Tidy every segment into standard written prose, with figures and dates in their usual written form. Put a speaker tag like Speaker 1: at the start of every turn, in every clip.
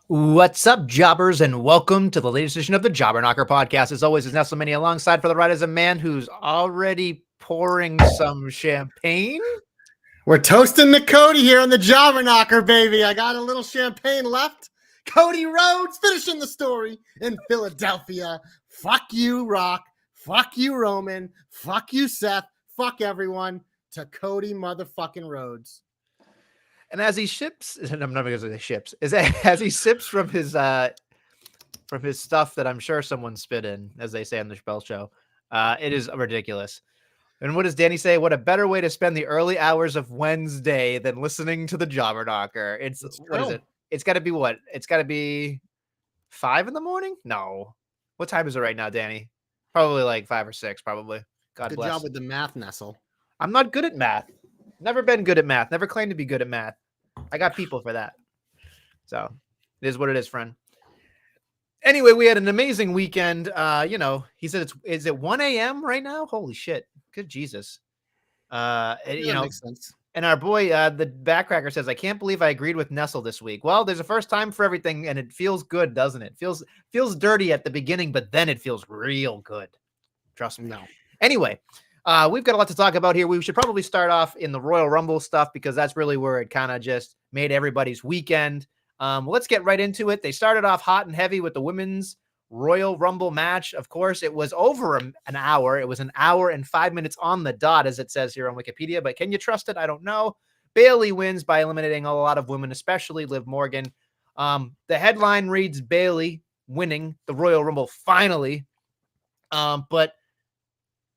Speaker 1: What's up, jobbers, and welcome to the latest edition of the Jobber Knocker podcast. As always, is Nestlemania alongside for the ride is a man who's already pouring some champagne.
Speaker 2: We're toasting the Cody here on the Jobber Knocker, baby. I got a little champagne left. Cody Rhodes finishing the story in Philadelphia. Fuck you, Rock. Fuck you, Roman. Fuck you, Seth. Fuck everyone. To Cody motherfucking Rhodes.
Speaker 1: And as he ships, I'm not going to say ships, as he sips from his stuff that I'm sure someone spit in, as they say on the Chappelle Show, it is ridiculous. And what does Danny say? What a better way to spend the early hours of Wednesday than listening to the Jobber Knocker. It's what is it? It's got to be what? It's got to be 5 a.m? No. What time is it right now, Danny? Probably like 5 or 6, probably.
Speaker 2: Good
Speaker 1: bless.
Speaker 2: job with the math, Nestle.
Speaker 1: I'm not good at math. Never been good at math. Never claimed to be good at math. I got people for that. So it is what it is, friend. Anyway, we had an amazing weekend. He said is it 1 a.m. right now? Holy shit. Good Jesus.
Speaker 2: Makes sense.
Speaker 1: And our boy, the Backcracker says, I can't believe I agreed with Nestle this week. Well, there's a first time for everything, and it feels good, doesn't it? Feels dirty at the beginning, but then it feels real good. Trust me.
Speaker 2: No.
Speaker 1: Anyway, we've got a lot to talk about here. We should probably start off in the Royal Rumble stuff because that's really where it kind of just made everybody's weekend. Let's get right into it. They started off hot and heavy with the women's Royal Rumble match. Of course, it was over an hour. It was an hour and 5 minutes on the dot, as it says here on Wikipedia. But can you trust it? I don't know. Bayley wins by eliminating a lot of women, especially Liv Morgan. The headline reads Bayley winning the Royal Rumble finally. But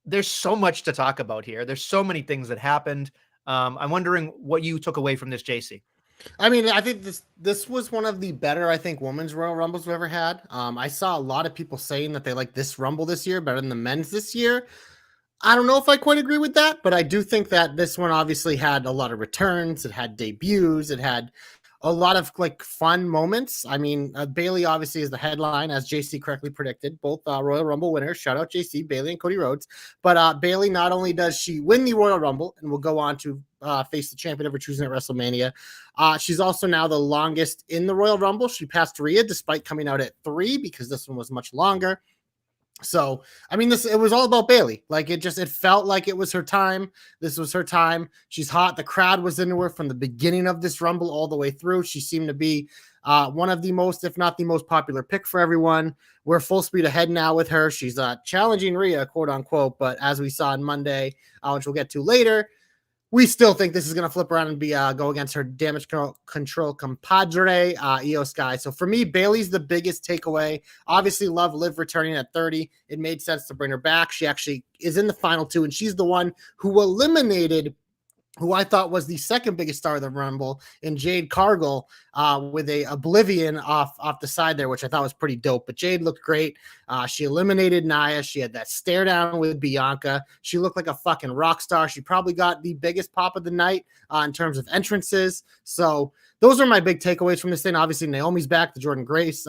Speaker 1: there's so much to talk about here. There's so many things that happened. I'm wondering what you took away from this, JC.
Speaker 2: I mean, I think this was one of the better, I think, women's Royal Rumbles we've ever had. I saw a lot of people saying that they like this Rumble this year better than the men's this year. I don't know if I quite agree with that, but I do think that this one obviously had a lot of returns. It had debuts. It had a lot of like fun moments. I mean, Bayley obviously is the headline, as JC correctly predicted. Both Royal Rumble winners. Shout out JC, Bayley, and Cody Rhodes. But Bayley, not only does she win the Royal Rumble and will go on to face the champion of her choosing at WrestleMania, she's also now the longest in the Royal Rumble. She passed Rhea despite coming out at 3 because this one was much longer. So, I mean, it was all about Bayley. Like, it felt like it was her time. This was her time. She's hot. The crowd was into her from the beginning of this Rumble all the way through. She seemed to be one of the most, if not the most popular pick for everyone. We're full speed ahead now with her. She's challenging Rhea, quote unquote. But as we saw on Monday, which we'll get to later, we still think this is going to flip around and be go against her damage control compadre, Io Sky. So for me, Bayley's the biggest takeaway. Obviously, love Liv returning at 30. It made sense to bring her back. She actually is in the final 2, and she's the one who eliminated who I thought was the second biggest star of the Rumble in Jade Cargill with a Oblivion off the side there, which I thought was pretty dope. But Jade looked great. She eliminated Nia. She had that stare down with Bianca. She looked like a fucking rock star. She probably got the biggest pop of the night in terms of entrances. So those are my big takeaways from this thing. Obviously, Naomi's back, the Jordan Grace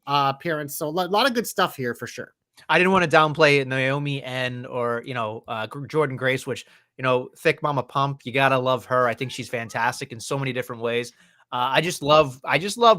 Speaker 2: appearance. So a lot of good stuff here for sure.
Speaker 1: I didn't want to downplay Naomi or Jordan Grace, which, Thick Mama Pump, you got to love her. I think she's fantastic in so many different ways. I just love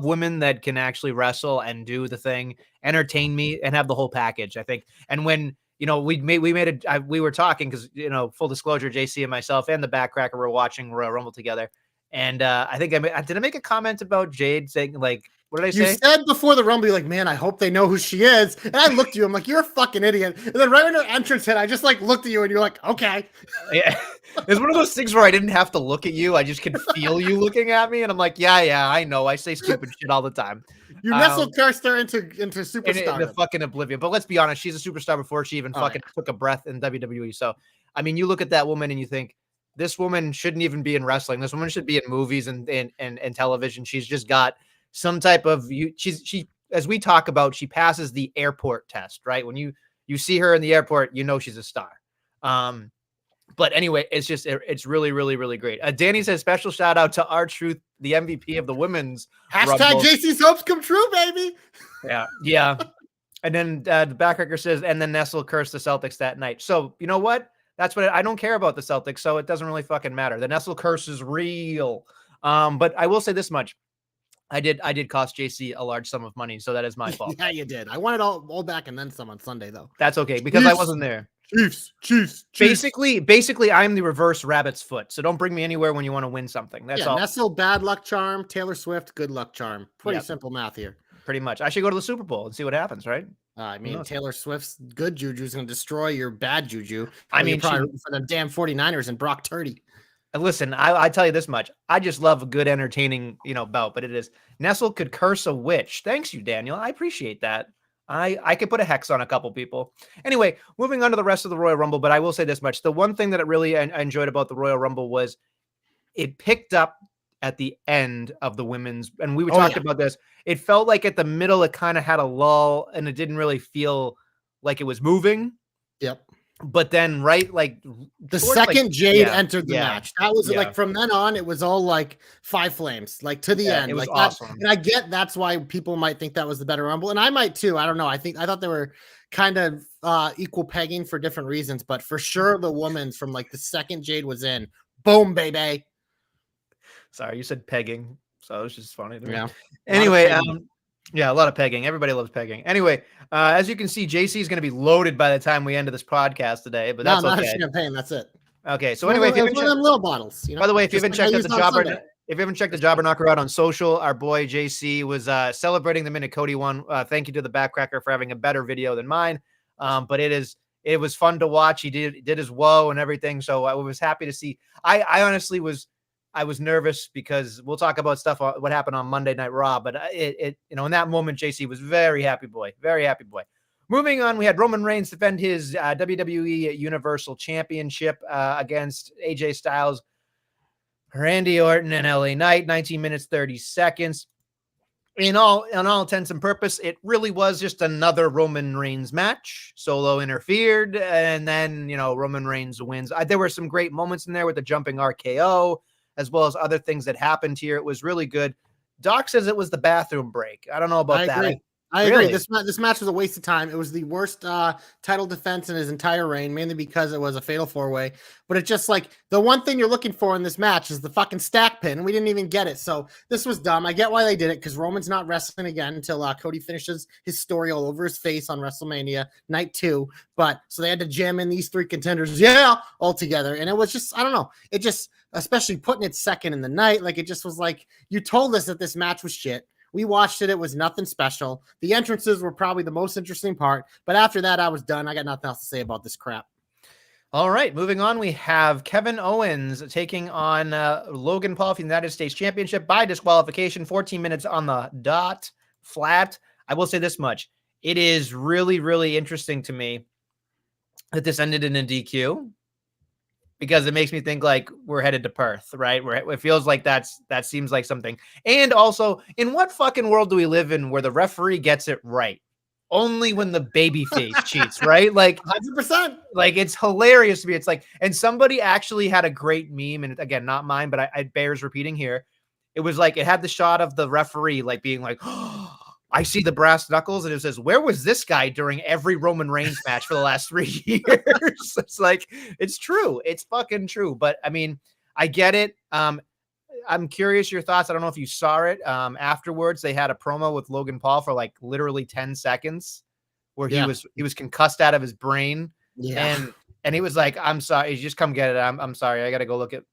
Speaker 1: women that can actually wrestle and do the thing, entertain me, and have the whole package, I think. And when, we were talking because, full disclosure, JC and myself and the Backcracker were watching Royal Rumble together. And I think did I make a comment about Jade saying, like, what did I say?
Speaker 2: You said before the Rumble, you're like, man, I hope they know who she is. And I looked at you. I'm like, you're a fucking idiot. And then right when her entrance hit, I just like looked at you and you're like, okay.
Speaker 1: Yeah. It's one of those things where I didn't have to look at you. I just could feel you looking at me. And I'm like, yeah, I know. I say stupid shit all the time.
Speaker 2: You nestled Kirster into superstar.
Speaker 1: Into fucking oblivion. But let's be honest, she's a superstar before she even took a breath in WWE. So, I mean, you look at that woman and you think, this woman shouldn't even be in wrestling. This woman should be in movies and television. She's just got some type of she as we talk about, she passes the airport test, right? When you see her in the airport, she's a star. But anyway, it's really, really, really great. Danny says special shout out to R-Truth, the MVP of the women's
Speaker 2: hashtag
Speaker 1: Rumble.
Speaker 2: JC's hopes come true, baby.
Speaker 1: Yeah. And then the Backcracker says, and then Nestle cursed the Celtics that night. So you know what? That's what I don't care about the Celtics, so it doesn't really fucking matter. The Nestle curse is real. But I will say this much. I did cost JC a large sum of money, so that is my fault.
Speaker 2: Yeah, you did. I wanted all back and then some on Sunday, though.
Speaker 1: That's okay because I wasn't there.
Speaker 2: Chiefs.
Speaker 1: Basically, I'm the reverse rabbit's foot. So don't bring me anywhere when you want to win something. That's all.
Speaker 2: Nestle, bad luck charm. Taylor Swift, good luck charm. Pretty simple math here.
Speaker 1: Pretty much. I should go to the Super Bowl and see what happens, right?
Speaker 2: I mean, Taylor Swift's good juju is going to destroy your bad juju.
Speaker 1: I mean,
Speaker 2: probably rooting for the damn 49ers and Brock Purdy.
Speaker 1: Listen, I tell you this much. I just love a good, entertaining, bout, but it is. Nestle could curse a witch. Thanks you, Daniel. I appreciate that. I could put a hex on a couple people. Anyway, moving on to the rest of the Royal Rumble, but I will say this much. The one thing that I enjoyed about the Royal Rumble was it picked up at the end of the women's, and we talked about this. It felt like at the middle, it kind of had a lull, and it didn't really feel like it was moving.
Speaker 2: Yep.
Speaker 1: But then, right, like
Speaker 2: the second Jade entered the match, that was like from then on, it was all like five flames, like to the end.
Speaker 1: It was
Speaker 2: like
Speaker 1: awesome.
Speaker 2: And I get that's why people might think that was the better Rumble, and I might too. I don't know. I thought they were kind of equal pegging for different reasons, but for sure the women's from like the second Jade was in, boom, baby.
Speaker 1: Sorry, you said pegging, so it's just funny to me.
Speaker 2: Yeah.
Speaker 1: Anyway, yeah, a lot of pegging. Everybody loves pegging. Anyway, as you can see, JC is going to be loaded by the time we end this podcast today, but that's
Speaker 2: not
Speaker 1: okay.
Speaker 2: a champagne. That's it.
Speaker 1: Okay, so anyway, if you
Speaker 2: one of them little bottles.
Speaker 1: By the way, if you haven't checked out the Jobber, if you haven't checked the Jobber Knocker out on social, our boy JC was celebrating the minute Cody won. Thank you to the Backcracker for having a better video than mine. But it was fun to watch. He did his whoa and everything. So I was happy to see. I honestly was. I was nervous because we'll talk about stuff, what happened on Monday Night Raw, but in that moment, JC was very happy boy. Moving on, we had Roman Reigns defend his WWE Universal Championship against AJ Styles, Randy Orton, and LA Knight, 19 minutes, 30 seconds. In all intents and purpose, it really was just another Roman Reigns match. Solo interfered, and then, Roman Reigns wins. There were some great moments in there with the jumping RKO, as well as other things that happened here. It was really good. Doc says it was the bathroom break. I don't know about that.
Speaker 2: I agree. This match was a waste of time. It was the worst title defense in his entire reign, mainly because it was a fatal four-way. But it's just like the one thing you're looking for in this match is the fucking stack pin, and we didn't even get it. So this was dumb. I get why they did it, because Roman's not wrestling again until Cody finishes his story all over his face on WrestleMania Night 2. But so they had to jam in these three contenders, all together. And it was just, I don't know. It just, especially putting it second in the night, like it just was like, you told us that this match was shit. We watched it. It was nothing special. The entrances were probably the most interesting part. But after that, I was done. I got nothing else to say about this crap.
Speaker 1: All right. Moving on, we have Kevin Owens taking on Logan Paul for the United States Championship by disqualification, 14 minutes on the dot, flat. I will say this much. It is really, really interesting to me that this ended in a DQ, because it makes me think like we're headed to Perth, right? Where it feels like that seems like something. And also, in what fucking world do we live in where the referee gets it right? Only when the babyface cheats, right? Like
Speaker 2: 100%.
Speaker 1: Like it's hilarious to me. It's like, and somebody actually had a great meme, and again, not mine, but it bears repeating here. It was like, it had the shot of the referee like being like, oh, I see the brass knuckles, and it says, where was this guy during every Roman Reigns match for the last 3 years? It's like, it's true. It's fucking true. But I mean, I get it. I'm curious your thoughts. I don't know if you saw it. Afterwards, they had a promo with Logan Paul for like literally 10 seconds where he was concussed out of his brain.
Speaker 2: Yeah.
Speaker 1: And he was like, I'm sorry, you just come get it. I'm sorry. I got to go look at,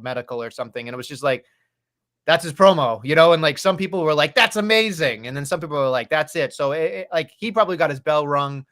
Speaker 1: medical or something. And it was just like, that's his promo, and like some people were like, that's amazing. And then some people were like, that's it. So like he probably got his bell rung.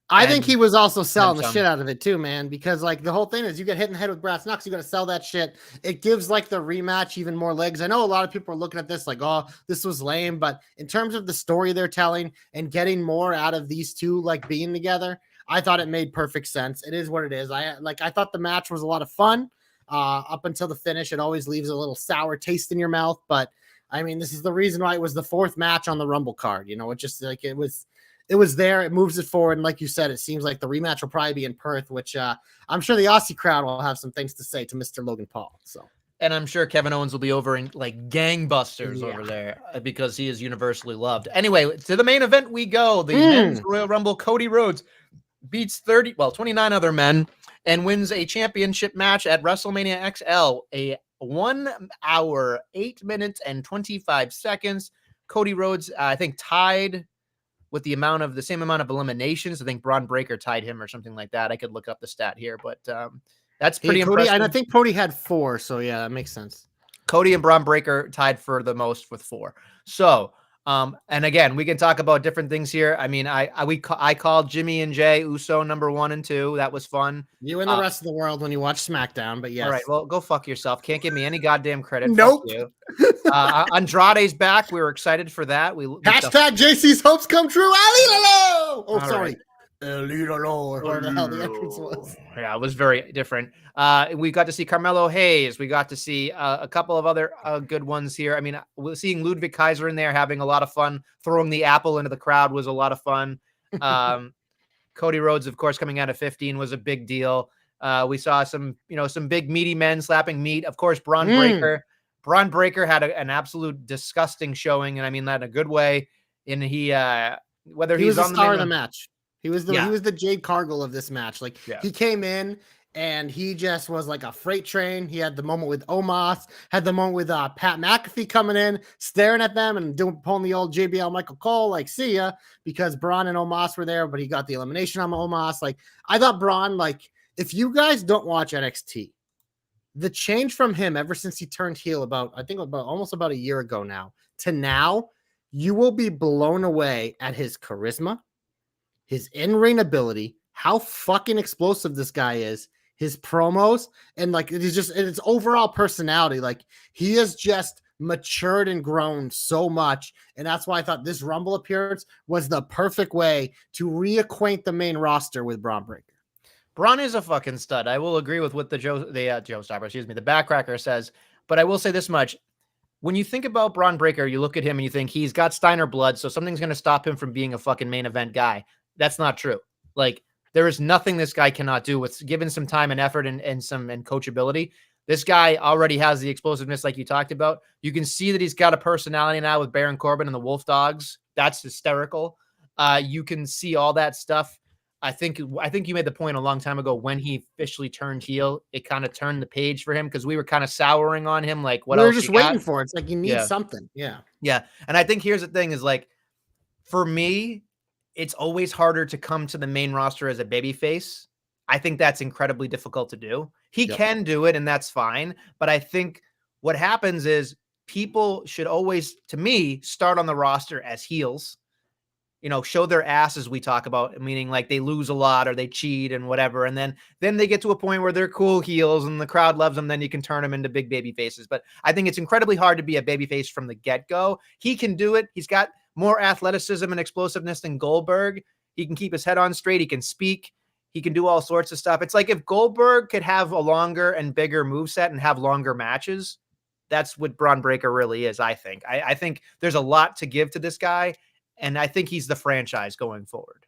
Speaker 2: I think he was also selling the shit out of it too, man, because like the whole thing is you get hit in the head with brass knucks, you got to sell that shit. It gives like the rematch even more legs. I know a lot of people are looking at this like, oh, this was lame, but in terms of the story they're telling and getting more out of these two, like being together, I thought it made perfect sense. It is what it is. I thought the match was a lot of fun. Up until the finish, it always leaves a little sour taste in your mouth. But I mean, this is the reason why it was the fourth match on the Rumble card. It just like it was there. It moves it forward. And like you said, it seems like the rematch will probably be in Perth, which I'm sure the Aussie crowd will have some things to say to Mr. Logan Paul. So,
Speaker 1: and I'm sure Kevin Owens will be over in like gangbusters over there because he is universally loved. Anyway, to the main event we go. The men's Royal Rumble. Cody Rhodes beats 29 other men and wins a championship match at WrestleMania XL, a 1 hour, 8 minutes, and 25 seconds. Cody Rhodes, I think, tied with the same amount of eliminations. I think Braun Breaker tied him or something like that. I could look up the stat here, but that's pretty
Speaker 2: Cody,
Speaker 1: impressive.
Speaker 2: and I think Cody had 4, so yeah, that makes sense.
Speaker 1: Cody and Braun Breaker tied for the most with 4. So, and again, we can talk about different things here. I mean, I called Jimmy and Jay Uso number 1 and 2. That was fun.
Speaker 2: You and the rest of the world when you watch SmackDown, but yes.
Speaker 1: All right, well, go fuck yourself. Can't give me any goddamn credit.
Speaker 2: Nope.
Speaker 1: Fuck you. Andrade's back. We were excited for that.
Speaker 2: Hashtag JC's hopes come true. Alilalo! Oh, sorry.
Speaker 1: Right.
Speaker 2: Alilalo, or whatever the hell the entrance was.
Speaker 1: Yeah, it was very different. We got to see Carmelo Hayes. We got to see a couple of other good ones here. I mean, seeing Ludwig Kaiser in there having a lot of fun. Throwing the apple into the crowd was a lot of fun. Cody Rhodes, of course, coming out of 15 was a big deal. We saw some big meaty men slapping meat. Of course, Braun Breaker. Braun Breaker had an absolute disgusting showing, and I mean that in a good way. And he was
Speaker 2: the star of the match. He was the Jade Cargill of this match. Like he came in and he just was like a freight train. He had the moment with Omos, had the moment with Pat McAfee coming in, staring at them and pulling the old JBL Michael Cole, like, see ya, because Braun and Omos were there, but he got the elimination on Omos. Like, I thought Braun, like, if you guys don't watch NXT, the change from him ever since he turned heel almost about a year ago now to now, you will be blown away at his charisma, his in-ring ability, how fucking explosive this guy is, his promos, and like his overall personality. Like, he has just matured and grown so much, and that's why I thought this Rumble appearance was the perfect way to reacquaint the main roster with Braun Breaker.
Speaker 1: Braun is a fucking stud. I will agree with what the Backcracker says, but I will say this much. When you think about Braun Breaker, you look at him and you think he's got Steiner blood, so something's going to stop him from being a fucking main event guy. That's not true. Like, there is nothing this guy cannot do with given some time and effort and coachability. This guy already has the explosiveness like you talked about. You can see that he's got a personality now with Baron Corbin and the Wolf Dogs. That's hysterical. You can see all that stuff. I think you made the point a long time ago when he officially turned heel. It kind of turned the page for him because we were kind of souring on him. Like, what else?
Speaker 2: We were just waiting for it. It's like you need something. Yeah.
Speaker 1: Yeah. And I think here's the thing is, like, for me, it's always harder to come to the main roster as a babyface. I think that's incredibly difficult to do. He can do it, and that's fine. But I think what happens is people should always, to me, start on the roster as heels. Show their ass, as we talk about, meaning like they lose a lot or they cheat and whatever. And then they get to a point where they're cool heels and the crowd loves them. Then you can turn them into big baby faces. But I think it's incredibly hard to be a baby face from the get-go. He can do it. He's got more athleticism and explosiveness than Goldberg. He can keep his head on straight. He can speak. He can do all sorts of stuff. It's like if Goldberg could have a longer and bigger moveset and have longer matches, that's what Braun Breaker really is, I think. I think there's a lot to give to this guy. And I think he's the franchise going forward.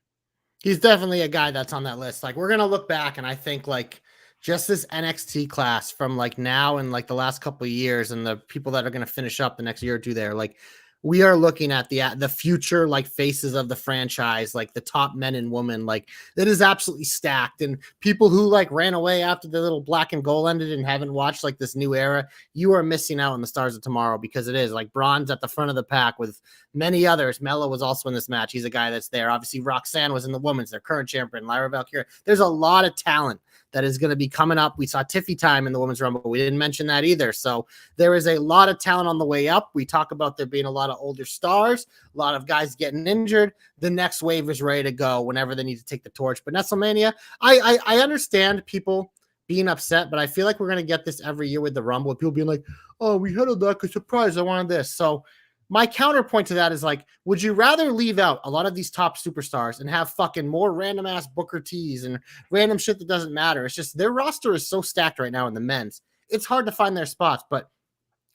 Speaker 2: He's definitely a guy that's on that list. Like, we're going to look back and I think like just this NXT class from like now and like the last couple of years and the people that are going to finish up the next year or two there, like we are looking at the future, like faces of the franchise, like the top men and women, like it is absolutely stacked. And people who like ran away after the little black and gold ended and haven't watched like this new era, you are missing out on the stars of tomorrow, because it is like Braun's at the front of the pack with many others. Melo was also in this match. He's a guy that's there. Obviously, Roxanne was in the women's, their current champion, Lyra Valkyria. There's a lot of talent that is going to be coming up. We saw Tiffy time in the Women's Rumble. We didn't mention that either. So there is a lot of talent on the way up. We talk about there being a lot of older stars, a lot of guys getting injured. The next wave is ready to go whenever they need to take the torch. But Nestlemania, I understand people being upset, but I feel like we're going to get this every year with the Rumble. People being like, oh, we handled that because surprise, I wanted this. So my counterpoint to that is like, would you rather leave out a lot of these top superstars and have fucking more random ass Booker T's and random shit that doesn't matter? It's just their roster is so stacked right now in the men's. It's hard to find their spots, but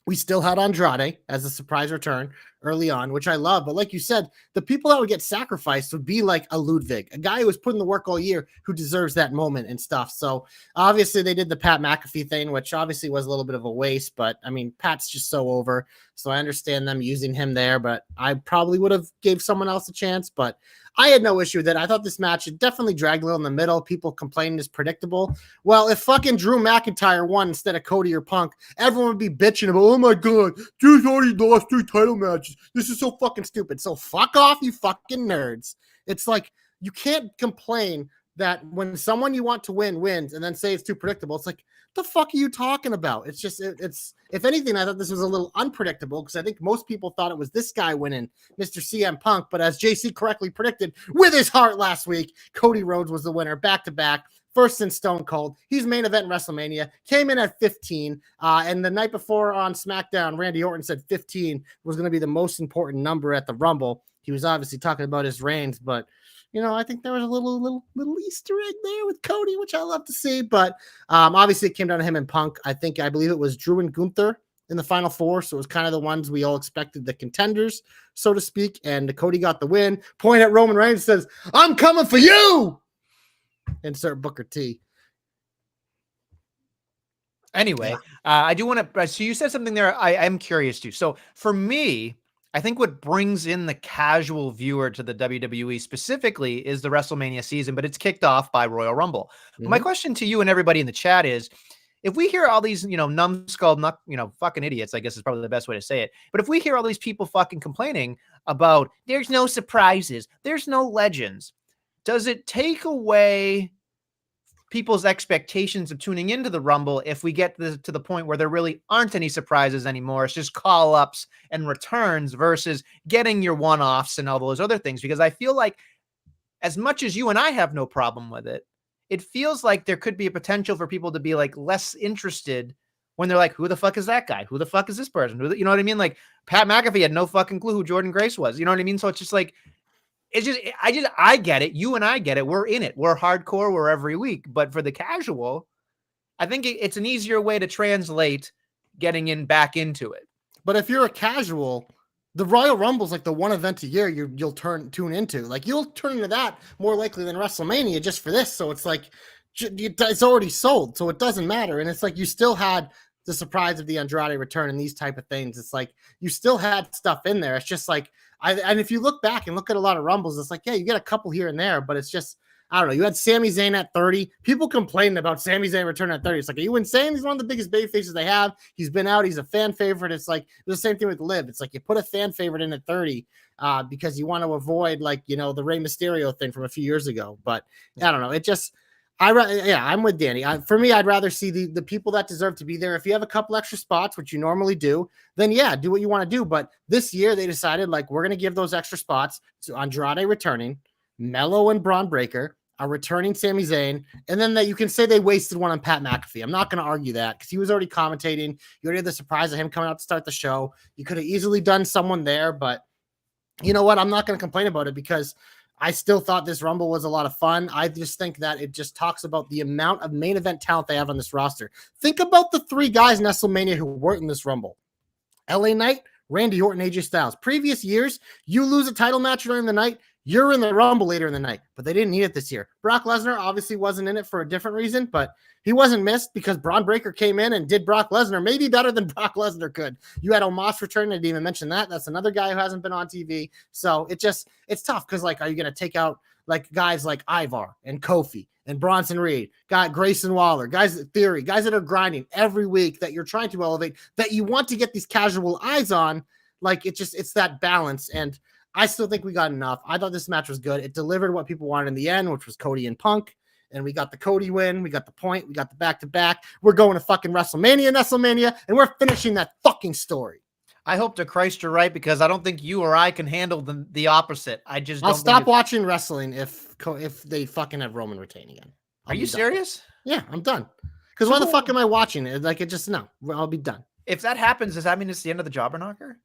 Speaker 2: we still had Andrade as a surprise return early on, which I love. But like you said, the people that would get sacrificed would be like a Ludwig, a guy who was putting the work all year, who deserves that moment and stuff. So obviously they did the Pat McAfee thing, which obviously was a little bit of a waste. But I mean, Pat's just so over. So I understand them using him there, but I probably would have gave someone else a chance. But I had no issue with it. I thought this match had definitely dragged a little in the middle. People complaining is predictable. Well, if fucking Drew McIntyre won instead of Cody or Punk, everyone would be bitching about, oh my God, Drew's already lost 3 title matches. This is so fucking stupid. So fuck off, you fucking nerds. It's like, you can't complain that when someone you want to win wins and then say it's too predictable. It's like, the fuck are you talking about? It's just, it's if anything, I thought this was a little unpredictable because I think most people thought it was this guy winning, Mr. CM Punk. But as JC correctly predicted with his heart last week, Cody Rhodes was the winner back to back. First in Stone Cold. He's main event in WrestleMania. Came in at 15. And the night before on SmackDown, Randy Orton said 15 was going to be the most important number at the Rumble. He was obviously talking about his reigns, but you know, I think there was a little Easter egg there with Cody, which I love to see. But obviously, it came down to him and Punk. I believe it was Drew and Gunther in the final 4. So it was kind of the ones we all expected, the contenders, so to speak. And Cody got the win. Point at Roman Reigns, says, "I'm coming for you." Insert Booker T.
Speaker 1: Anyway, I do want to. So you said something there. I am curious too. So for me, I think what brings in the casual viewer to the WWE specifically is the WrestleMania season, but it's kicked off by Royal Rumble. Mm-hmm. My question to you and everybody in the chat is, if we hear all these, numbskull, fucking idiots, I guess is probably the best way to say it. But if we hear all these people fucking complaining about there's no surprises, there's no legends, does it take away people's expectations of tuning into the Rumble if we get to the point where there really aren't any surprises anymore? It's just call-ups and returns versus getting your one-offs and all those other things. Because I feel like as much as you and I have no problem with it, it feels like there could be a potential for people to be like less interested when they're like, who the fuck is that guy? Who the fuck is this person? You know what I mean? Like Pat McAfee had no fucking clue who Jordan Grace was. You know what I mean? So it's just like, I get it. You and I get it. We're in it. We're hardcore. We're every week. But for the casual, I think it's an easier way to translate getting back into it.
Speaker 2: But if you're a casual, the Royal Rumble is like the one event a year you'll tune into. Like you'll turn into that more likely than WrestleMania just for this. So it's like it's already sold, so it doesn't matter. And it's like you still had the surprise of the Andrade return and these type of things. It's like you still had stuff in there. It's just like and if you look back and look at a lot of Rumbles, it's like, yeah, you get a couple here and there, but it's just, I don't know. You had Sami Zayn at 30. People complaining about Sami Zayn return at 30. It's like, are you insane? He's one of the biggest baby faces they have. He's been out. He's a fan favorite. It's like the same thing with Liv. It's like you put a fan favorite in at 30 because you want to avoid the Rey Mysterio thing from a few years ago. But I don't know. It just, I'm with Danny. For me, I'd rather see the people that deserve to be there. If you have a couple extra spots, which you normally do, then yeah, do what you want to do. But this year they decided we're going to give those extra spots to Andrade returning, Mello and Braun Breaker, a returning Sami Zayn, and then that you can say they wasted one on Pat McAfee. I'm not going to argue that because he was already commentating. You already had the surprise of him coming out to start the show. You could have easily done someone there, but you know what? I'm not going to complain about it because I still thought this Rumble was a lot of fun. I just think that it just talks about the amount of main event talent they have on this roster. Think about the 3 guys in Nestlemania who weren't in this Rumble. LA Knight, Randy Orton, AJ Styles. Previous years, you lose a title match during the night, you're in the Rumble later in the night, but they didn't need it this year. Brock Lesnar obviously wasn't in it for a different reason, but he wasn't missed because Braun Breaker came in and did Brock Lesnar maybe better than Brock Lesnar could. You had Omos return. I didn't even mention that. That's another guy who hasn't been on TV. So it's tough because are you going to take out guys like Ivar and Kofi and Bronson Reed, Grayson Waller, guys Theory, guys that are grinding every week that you're trying to elevate, that you want to get these casual eyes on. It's that balance. And I still think we got enough. I thought this match was good. It delivered what people wanted in the end, which was Cody and Punk. And we got the Cody win. We got the point. We got the back-to-back. We're going to fucking Nestlemania, and we're finishing that fucking story.
Speaker 1: I hope to Christ you're right because I don't think you or I can handle the opposite.
Speaker 2: I'll stop watching wrestling if they fucking have Roman retain again.
Speaker 1: Are you serious?
Speaker 2: Yeah, I'm done. Because why the fuck am I watching it? I'll be done.
Speaker 1: If that happens, does that mean it's the end of the Jobber Knocker?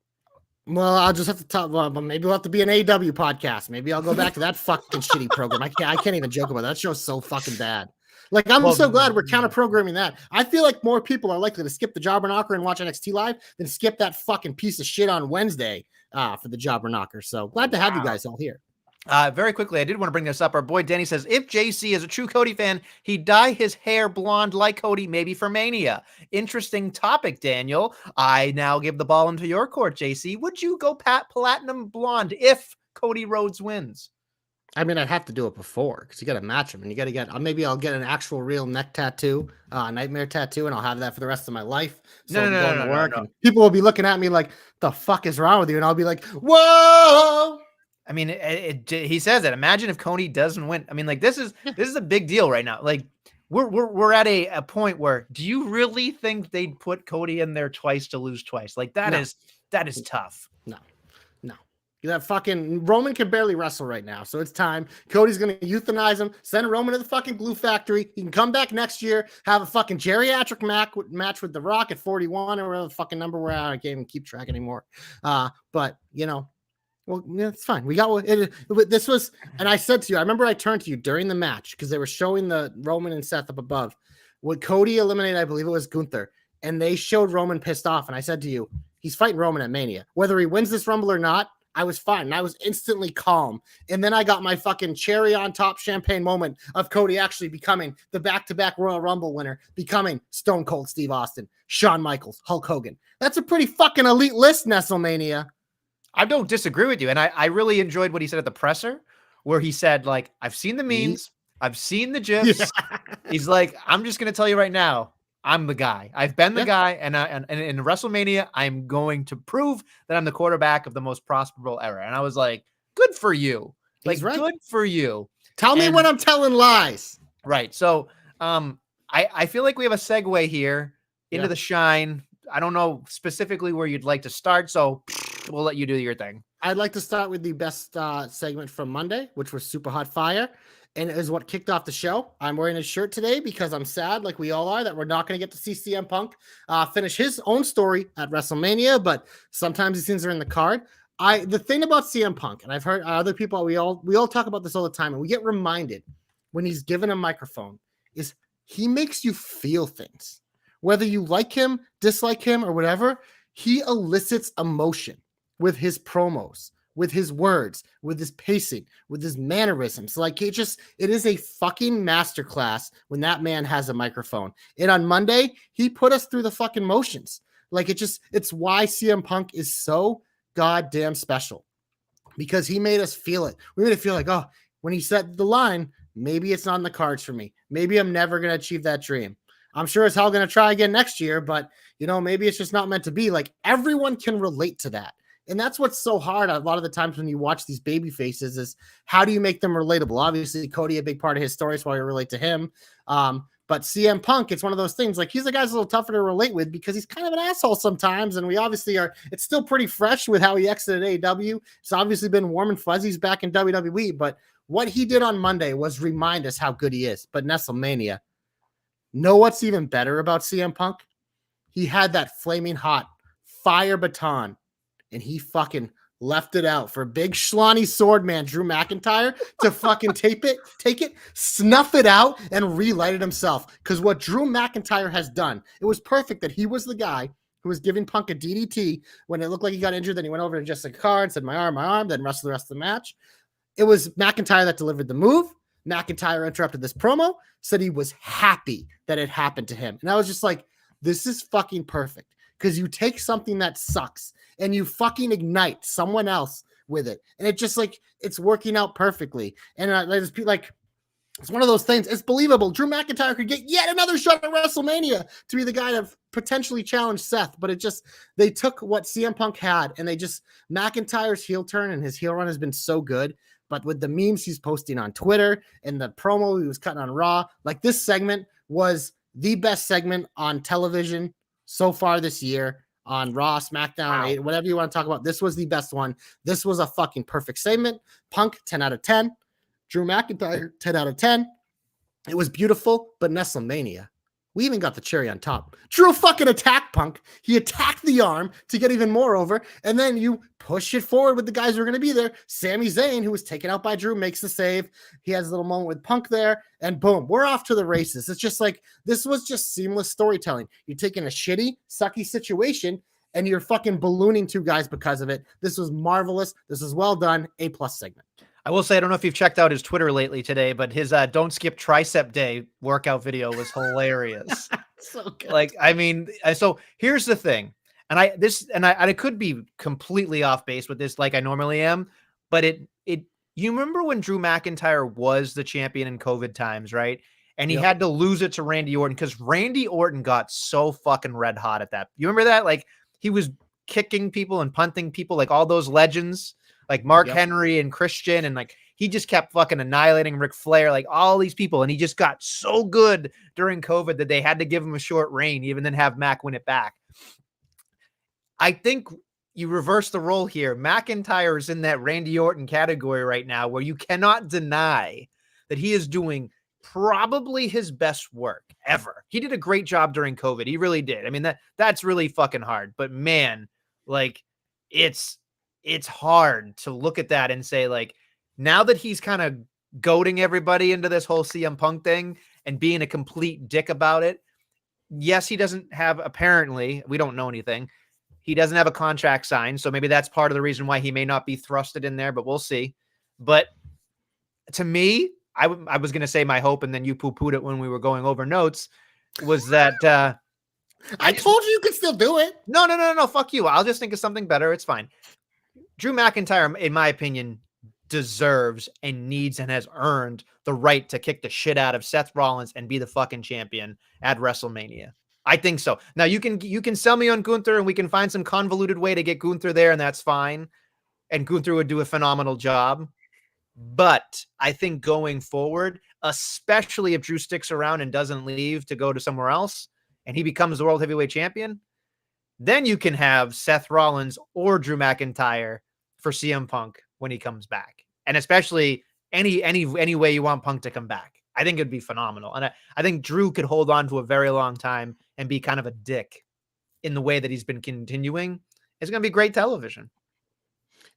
Speaker 2: Well, I'll just have to talk. Well, maybe we'll have to be an AW podcast. Maybe I'll go back to that fucking shitty program. I can't even joke about that. That show's so fucking bad. I'm so glad we're counter programming that. I feel like more people are likely to skip the Jobber Knocker and watch NXT Live than skip that fucking piece of shit on Wednesday for the Jobber Knocker. So glad to have you guys all here.
Speaker 1: Very quickly, I did want to bring this up. Our boy Danny says, if JC is a true Cody fan, he'd dye his hair blonde like Cody, maybe for Mania. Interesting topic, Daniel. I now give the ball into your court, JC. Would you go platinum blonde if Cody Rhodes wins?
Speaker 2: I mean, I'd have to do it before because you got to match them, and you got to get. Maybe I'll get an actual real neck tattoo, nightmare tattoo, and I'll have that for the rest of my life. So
Speaker 1: No,
Speaker 2: I'll
Speaker 1: no,
Speaker 2: be
Speaker 1: no,
Speaker 2: going
Speaker 1: no,
Speaker 2: to
Speaker 1: no, no,
Speaker 2: work,
Speaker 1: no.
Speaker 2: and people will be looking at me like, "The fuck is wrong with you?" And I'll be like, "Whoa!"
Speaker 1: I mean, he says it. Imagine if Cody doesn't win. I mean, like this is a big deal right now. Like we're at a point where do you really think they'd put Cody in there twice to lose twice? Like that
Speaker 2: No,
Speaker 1: is tough.
Speaker 2: no, no. That fucking Roman can barely wrestle right now, so it's time. Cody's gonna euthanize him, send Roman to the fucking glue factory. He can come back next year, have a fucking geriatric match with The Rock at 41 or whatever the fucking number we're at. I can't even keep track anymore. But you know, well, yeah, it's fine. We got it. This was, and I said to you, I remember I turned to you during the match because they were showing the Roman and Seth up above. When Cody eliminated, I believe it was Gunther, and they showed Roman pissed off. And I said to you, he's fighting Roman at Mania. Whether he wins this Rumble or not, I was fine. And I was instantly calm. And then I got my fucking cherry on top champagne moment of Cody actually becoming the back-to-back Royal Rumble winner, becoming Stone Cold Steve Austin, Shawn Michaels, Hulk Hogan. That's a pretty fucking elite list, Nestlemania.
Speaker 1: I don't disagree with you. And I really enjoyed what he said at the presser, where he said, like, I've seen the memes, I've seen the GIFs. Yeah. He's like, I'm just going to tell you right now, I'm the guy. I've been the guy. And in WrestleMania, I'm going to prove that I'm the quarterback of the most prosperous era. And I was like, good for you. Like, right. Good for you.
Speaker 2: Tell me when I'm telling lies.
Speaker 1: Right. So I feel like we have a segue here into the Shine. I don't know specifically where you'd like to start, so we'll let you do your thing.
Speaker 2: I'd like to start with the best segment from Monday, which was Super Hot Fire, and it is what kicked off the show. I'm wearing a shirt today because I'm sad, like we all are, that we're not going to get to see CM Punk finish his own story at WrestleMania, but sometimes these things are in the card. The thing about CM Punk, and I've heard other people, we all talk about this all the time, and we get reminded when he's given a microphone, is he makes you feel things. Whether you like him, dislike him, or whatever, he elicits emotion with his promos, with his words, with his pacing, with his mannerisms. Like it is a fucking masterclass when that man has a microphone. And on Monday, he put us through the fucking motions. Like it's why CM Punk is so goddamn special, because he made us feel it. We made it feel like, oh, when he said the line, maybe it's not in the cards for me. Maybe I'm never going to achieve that dream. I'm sure as hell going to try again next year, but maybe it's just not meant to be. Like everyone can relate to that. And that's what's so hard a lot of the times when you watch these baby faces is how do you make them relatable? Obviously, Cody, a big part of his story, is why we relate to him. But CM Punk, it's one of those things like he's a guy's a little tougher to relate with because he's kind of an asshole sometimes. And we obviously it's still pretty fresh with how he exited AEW. It's obviously been warm and fuzzies back in WWE, but what he did on Monday was remind us how good he is. But Nestlemania, know what's even better about CM Punk? He had that flaming hot fire baton and he fucking left it out for big schlonny sword man Drew McIntyre to fucking take it, snuff it out, and relight it himself. Because what Drew McIntyre has done, it was perfect that he was the guy who was giving Punk a DDT when it looked like he got injured. Then he went over to Jessica Carr and said, my arm, then wrestled the rest of the match. It was McIntyre that delivered the move. McIntyre interrupted this promo, said he was happy that it happened to him. And I was just like, this is fucking perfect. Because you take something that sucks and you fucking ignite someone else with it. And it just like, it's working out perfectly. And I just like, it's one of those things. It's believable. Drew McIntyre could get yet another shot at WrestleMania to be the guy to potentially challenge Seth. But they took what CM Punk had and McIntyre's heel turn and his heel run has been so good. But with the memes he's posting on Twitter and the promo he was cutting on Raw, like this segment was the best segment on television so far this year on Raw, SmackDown, whatever you want to talk about. This was the best one. This was a fucking perfect segment. Punk, 10 out of 10. Drew McIntyre, 10 out of 10. It was beautiful, but Nestlemania, we even got the cherry on top. Drew fucking attacked Punk. He attacked the arm to get even more over, and then you push it forward with the guys who are going to be there. Sami Zayn, who was taken out by Drew, makes the save. He has a little moment with Punk there, and boom, we're off to the races. It's just like, this was just seamless storytelling. You're taking a shitty, sucky situation, and you're fucking ballooning two guys because of it. This was marvelous. This is well done. A+ segment.
Speaker 1: I will say, I don't know if you've checked out his Twitter lately today, but his don't skip tricep day workout video was hilarious.
Speaker 2: So good.
Speaker 1: Like, I mean, so here's the thing. And I could be completely off base with this like I normally am, but You remember when Drew McIntyre was the champion in COVID times, right? And he
Speaker 2: Yep.
Speaker 1: had to lose it to Randy Orton because Randy Orton got so fucking red hot at that. You remember that? Like he was kicking people and punting people, like all those legends, like Mark
Speaker 2: Yep.
Speaker 1: Henry and Christian, and like he just kept fucking annihilating Ric Flair, like all these people, and he just got so good during COVID that they had to give him a short reign, even then have Mac win it back. I think you reverse the role here. McIntyre is in that Randy Orton category right now where you cannot deny that he is doing probably his best work ever. He did a great job during COVID. He really did. I mean, that's really fucking hard. But man, like it's hard to look at that and say, like, now that he's kind of goading everybody into this whole CM Punk thing and being a complete dick about it. Yes, he doesn't have, apparently, we don't know anything. He doesn't have a contract signed, so maybe that's part of the reason why he may not be thrusted in there, but we'll see. But to me, I was going to say my hope, and then you poo-pooed it when we were going over notes, was that
Speaker 2: I told you could still do it.
Speaker 1: No, fuck you. I'll just think of something better. It's fine. Drew McIntyre, in my opinion, deserves and needs and has earned the right to kick the shit out of Seth Rollins and be the fucking champion at WrestleMania. I think so. Now you can sell me on Gunther and we can find some convoluted way to get Gunther there, and that's fine. And Gunther would do a phenomenal job. But I think going forward, especially if Drew sticks around and doesn't leave to go to somewhere else and he becomes the World Heavyweight Champion, then you can have Seth Rollins or Drew McIntyre for CM Punk when he comes back. And especially any way you want Punk to come back. I think it'd be phenomenal. And I think Drew could hold on to a very long time and be kind of a dick in the way that he's been continuing. It's going to be great television.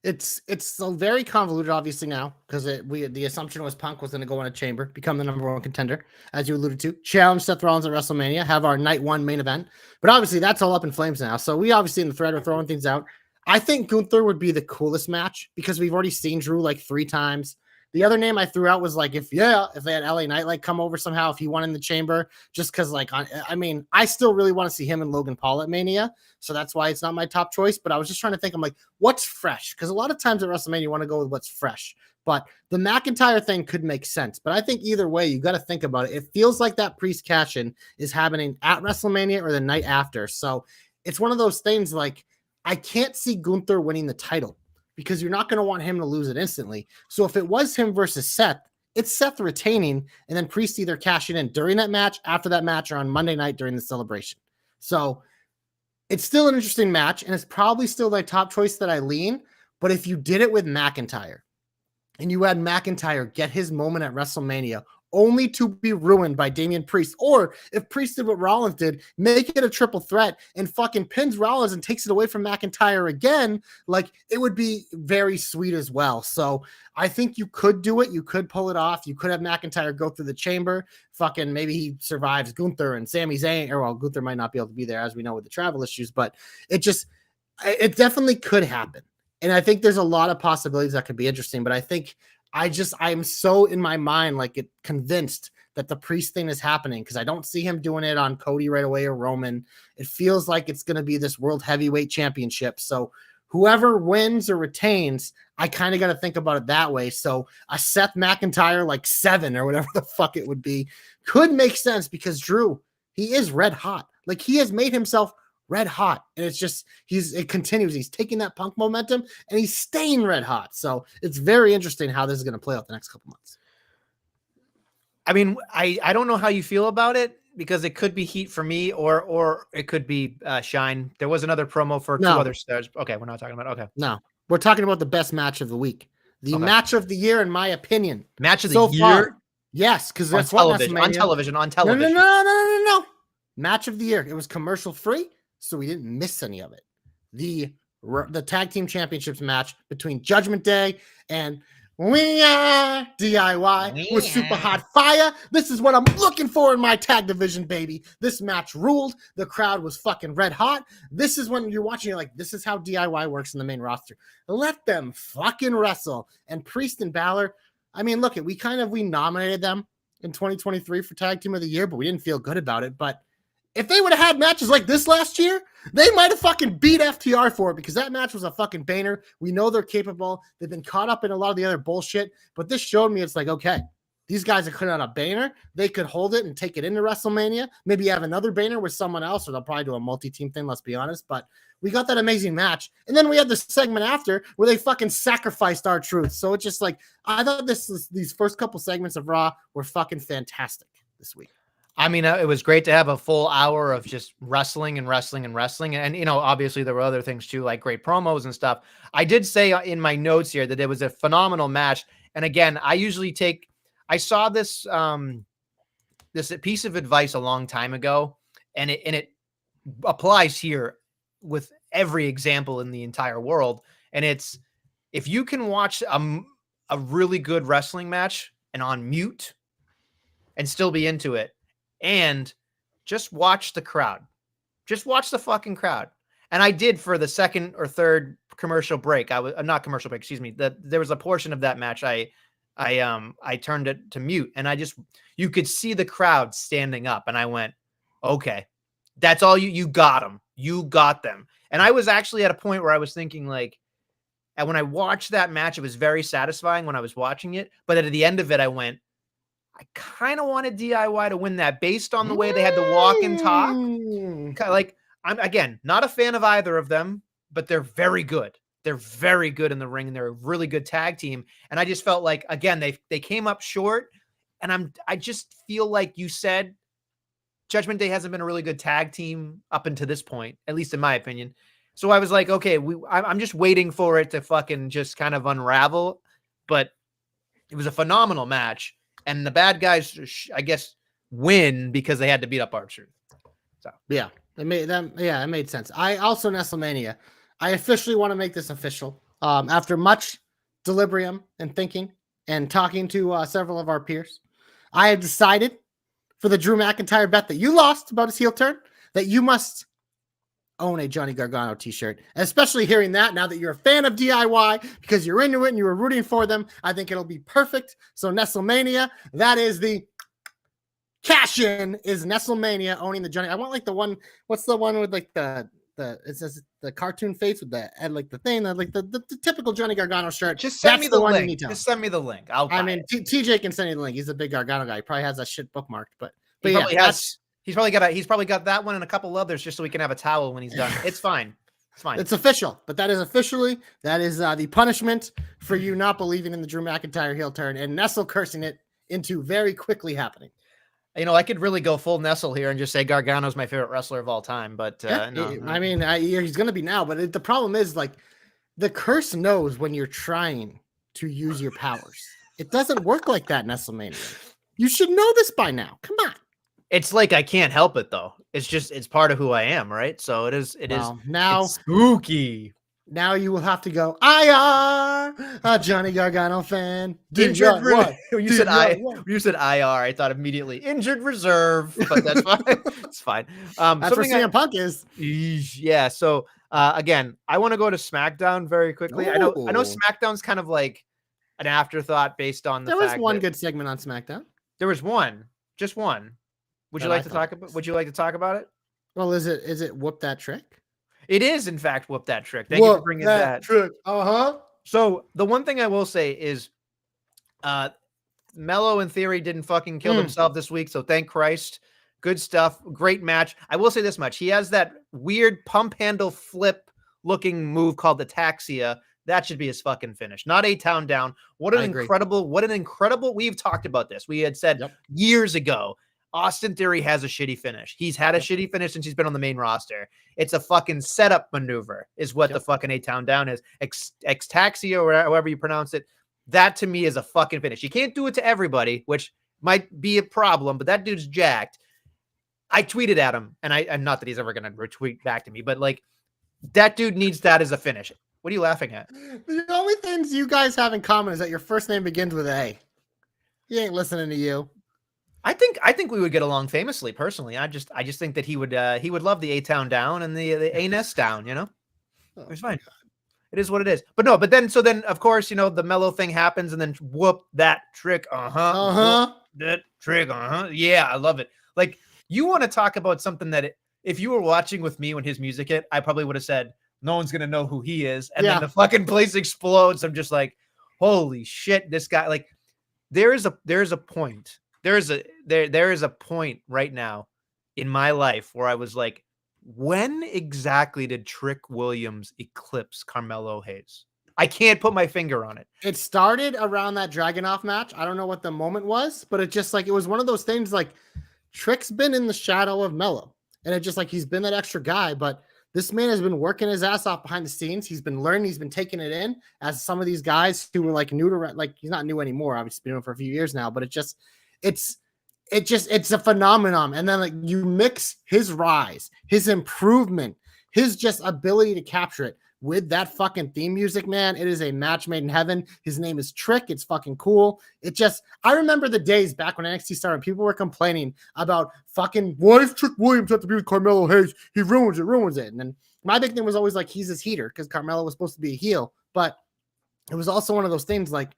Speaker 2: It's so very convoluted, obviously, now, because the assumption was Punk was going to go in a chamber, become the number one contender, as you alluded to, challenge Seth Rollins at WrestleMania, have our night one main event. But obviously, that's all up in flames now. So we obviously in the thread are throwing things out. I think Gunther would be the coolest match because we've already seen Drew like 3 times. The other name I threw out was like, if they had LA Knight like come over somehow, if he won in the chamber, just because like, I mean, I still really want to see him and Logan Paul at Mania. So that's why it's not my top choice. But I was just trying to think, I'm like, what's fresh? Because a lot of times at WrestleMania, you want to go with what's fresh. But the McIntyre thing could make sense. But I think either way, you got to think about it. It feels like that Priest cash-in is happening at WrestleMania or the night after. So it's one of those things like, I can't see Gunther winning the title, because you're not going to want him to lose it instantly. So if it was him versus Seth, it's Seth retaining and then Priest either cashing in during that match, after that match, or on Monday night during the celebration. So it's still an interesting match, and it's probably still my top choice that I lean. But if you did it with McIntyre and you had McIntyre get his moment at WrestleMania only to be ruined by Damian Priest, or if Priest did what Rollins did, make it a triple threat and fucking pins Rollins and takes it away from McIntyre again, like it would be very sweet as well. So I think you could do it. You could pull it off. You could have McIntyre go through the chamber. Fucking maybe he survives Gunther and Sami Zayn, or well, Gunther might not be able to be there as we know with the travel issues, but it definitely could happen. And I think there's a lot of possibilities that could be interesting, but I think I'm so in my mind, like convinced that the Priest thing is happening because I don't see him doing it on Cody right away or Roman. It feels like it's going to be this World Heavyweight Championship. So whoever wins or retains, I kind of got to think about it that way. So a Seth McIntyre, like 7 or whatever the fuck it would be, could make sense because Drew, he is red hot. Like he has made himself red hot, and it's just it continues. He's taking that Punk momentum and he's staying red hot. So it's very interesting how this is going to play out the next couple months.
Speaker 1: I mean, I don't know how you feel about it because it could be heat for me or it could be shine. There was another promo for 2 other stars. Okay, we're not talking about
Speaker 2: No, we're talking about the best match of the week, the match of the year, in my opinion.
Speaker 1: Match of the year. Far,
Speaker 2: yes, because
Speaker 1: that's on television.
Speaker 2: No. Match of the year. It was commercial free, so we didn't miss any of it. The tag team championships match between Judgment Day and We Are DIY was super hot fire. This is what I'm looking for in my tag division, baby. This match ruled. The crowd was fucking red hot. This is when you're watching, you're like, this is how DIY works in the main roster. Let them fucking wrestle. And Priest and Balor, I mean, look, we nominated them in 2023 for tag team of the year, but we didn't feel good about it. But if they would have had matches like this last year, they might have fucking beat FTR for it because that match was a fucking banger. We know they're capable. They've been caught up in a lot of the other bullshit, but this showed me it's like, okay, these guys are putting on a banger. They could hold it and take it into WrestleMania. Maybe have another banger with someone else, or they'll probably do a multi-team thing, let's be honest. But we got that amazing match. And then we had the segment after where they fucking sacrificed R-Truth. So it's just like, I thought these first couple segments of Raw were fucking fantastic this week.
Speaker 1: I mean, it was great to have a full hour of just wrestling and wrestling and wrestling. And, you know, obviously there were other things too, like great promos and stuff. I did say in my notes here that it was a phenomenal match. And again, I saw this, this piece of advice a long time ago, and it applies here with every example in the entire world. And it's, if you can watch a really good wrestling match and on mute and still be into it, and just watch the crowd. Just watch the fucking crowd. And I did for the second or third commercial break. I was not commercial break, excuse me. There was a portion of that match I turned it to mute, and you could see the crowd standing up, and I went, okay, that's all you got them. You got them. And I was actually at a point where I was thinking, like, and when I watched that match, it was very satisfying when I was watching it. But at the end of it, I went, I kind of wanted DIY to win that based on the way they had to walk and talk. Kind of like, I'm, again, not a fan of either of them, but they're very good. They're very good in the ring, and they're a really good tag team. And I just felt like, again, they came up short. And I just feel like you said Judgment Day hasn't been a really good tag team up until this point, at least in my opinion. So I was like, okay, I'm just waiting for it to fucking just kind of unravel. But it was a phenomenal match. And the bad guys, I guess, win because they had to beat up R-Truth. So
Speaker 2: yeah, it made sense. I also, Nestlemania, I officially want to make this official. After much deliberium and thinking and talking to several of our peers, I have decided for the Drew McIntyre bet that you lost about his heel turn that you must own a Johnny Gargano t-shirt. And especially hearing that now that you're a fan of DIY because you're into it and you were rooting for them, I think it'll be perfect. So Nestlemania, that is the cash in, is Nestlemania owning the Johnny. I want like the one, what's the one with like it says the cartoon face with the and like the thing that like the typical Johnny Gargano shirt.
Speaker 1: Just send me the
Speaker 2: one
Speaker 1: link. Just send me the link.
Speaker 2: TJ can send you the link. He's a big Gargano guy. He probably has that shit bookmarked, but
Speaker 1: he probably has. He's probably got that one and a couple others just so we can have a towel when he's done. It's fine. It's fine.
Speaker 2: It's official, but that is the punishment for you not believing in the Drew McIntyre heel turn and Nestle cursing it into very quickly happening.
Speaker 1: You know, I could really go full Nestle here and just say Gargano's my favorite wrestler of all time, but no.
Speaker 2: I mean, he's going to be now, but the problem is like the curse knows when you're trying to use your powers. It doesn't work like that, Nestlemania. You should know this by now. Come on.
Speaker 1: It's like I can't help it though. It's part of who I am, right? So it is
Speaker 2: now
Speaker 1: spooky.
Speaker 2: Now you will have to go. I are a Johnny Gargano fan.
Speaker 1: Injured when you said IR, I thought immediately injured reserve, but that's fine. It's fine.
Speaker 2: That's where CM Punk is.
Speaker 1: Yeah. So again, I want to go to SmackDown very quickly. Ooh. I know SmackDown's kind of like an afterthought based on the fact
Speaker 2: there was one good segment on SmackDown.
Speaker 1: There was one, just one. Would you like to talk about it?
Speaker 2: Well, is it Whoop That Trick?
Speaker 1: It is, in fact, Whoop That Trick. Thank you for bringing that
Speaker 2: trick.
Speaker 1: So the one thing I will say is, Mello in theory didn't fucking kill himself this week. So thank Christ. Good stuff. Great match. I will say this much: he has that weird pump handle flip looking move called the Taxia. That should be his fucking finish. Not A-Town Down. What an incredible. We've talked about this. We had said years ago. Austin Theory has a shitty finish. He's had a shitty finish since he's been on the main roster. It's a fucking setup maneuver is what the fucking A-Town Down is. X-Taxia or however you pronounce it. That to me is a fucking finish. You can't do it to everybody, which might be a problem, but that dude's jacked. I tweeted at him, and I'm not that he's ever going to retweet back to me, but like that dude needs that as a finish. What are you laughing at?
Speaker 2: The only things you guys have in common is that your first name begins with A. He ain't listening to you.
Speaker 1: I think we would get along famously. Personally, I just think that he would love the A-Town Down and the A-Nest Down. You know, it's fine. It is what it is. But then of course the Mellow thing happens and then Whoop That Trick. That trick. Yeah, I love it. Like You want to talk about something that if you were watching with me when his music hit, I probably would have said, no one's going to know who he is. And then the fucking place explodes. I'm just like, holy shit, this guy, like, there is a point. There is a point right now in my life where I was like, when exactly did Trick Williams eclipse Carmelo Hayes? I can't put my finger on it.
Speaker 2: It started around that Dragunov match. I don't know what the moment was, but it just like, it was one of those things like Trick's been in the shadow of Melo, and it just like, he's been that extra guy, but this man has been working his ass off behind the scenes. He's been learning. He's been taking it in, as some of these guys who were like new to, like, he's not new anymore. Obviously been doing it for a few years now, but it's a phenomenon. And then like you mix his rise, his improvement, his just ability to capture it with that fucking theme music, man. It is a match made in heaven. His name is Trick. It's fucking cool. I remember the days back when NXT started, people were complaining about fucking, why does Trick Williams have to be with Carmelo Hayes? He ruins it. And then my big thing was always like, he's his heater, because Carmelo was supposed to be a heel. But it was also one of those things like,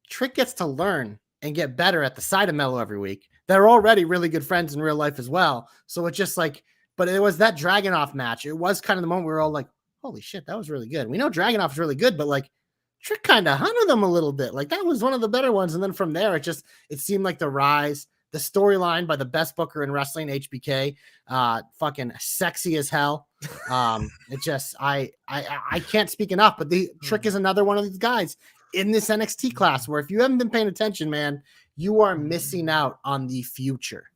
Speaker 2: Trick gets to learn and get better at the side of Melo every week. They're already really good friends in real life as well. So it's just like, but it was that Dragunov match. It was kind of the moment we were all like, holy shit, that was really good. We know Dragunov is really good, but like Trick kind of hunted them a little bit. Like that was one of the better ones. And then from there, it seemed like the rise, the storyline by the best booker in wrestling, HBK, fucking sexy as hell. I can't speak enough, but the Trick is another one of these guys in this NXT class where if you haven't been paying attention, man, you are missing out on the future.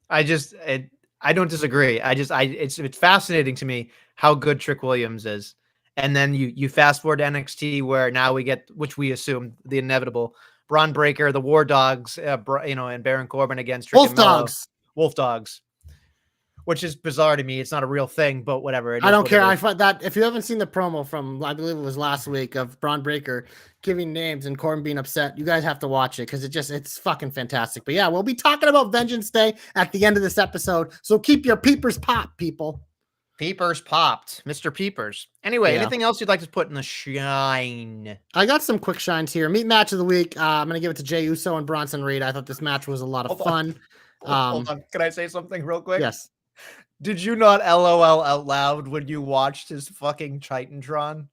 Speaker 1: I don't disagree. It's fascinating to me how good Trick Williams is. And then you fast forward to NXT where now we get, which we assume the inevitable, Braun Breaker, the War Dogs, and Baron Corbin against Trick and Melo. Wolf Dogs. Which is bizarre to me. It's not a real thing, but whatever.
Speaker 2: I don't care. I find that if you haven't seen the promo from, I believe it was last week, of Braun Breaker giving names and Corbin being upset, you guys have to watch it because it's fucking fantastic. But yeah, we'll be talking about Vengeance Day at the end of this episode. So keep your peepers popped, people.
Speaker 1: Peepers popped. Mr. Peepers. Anyway, anything else you'd like to put in the shine?
Speaker 2: I got some quick shines here. Meat match of the week. I'm going to give it to Jey Uso and Bronson Reed. I thought this match was a lot of fun.
Speaker 1: Hold on. Can I say something real quick?
Speaker 2: Yes.
Speaker 1: Did you not LOL out loud when you watched his fucking Titantron?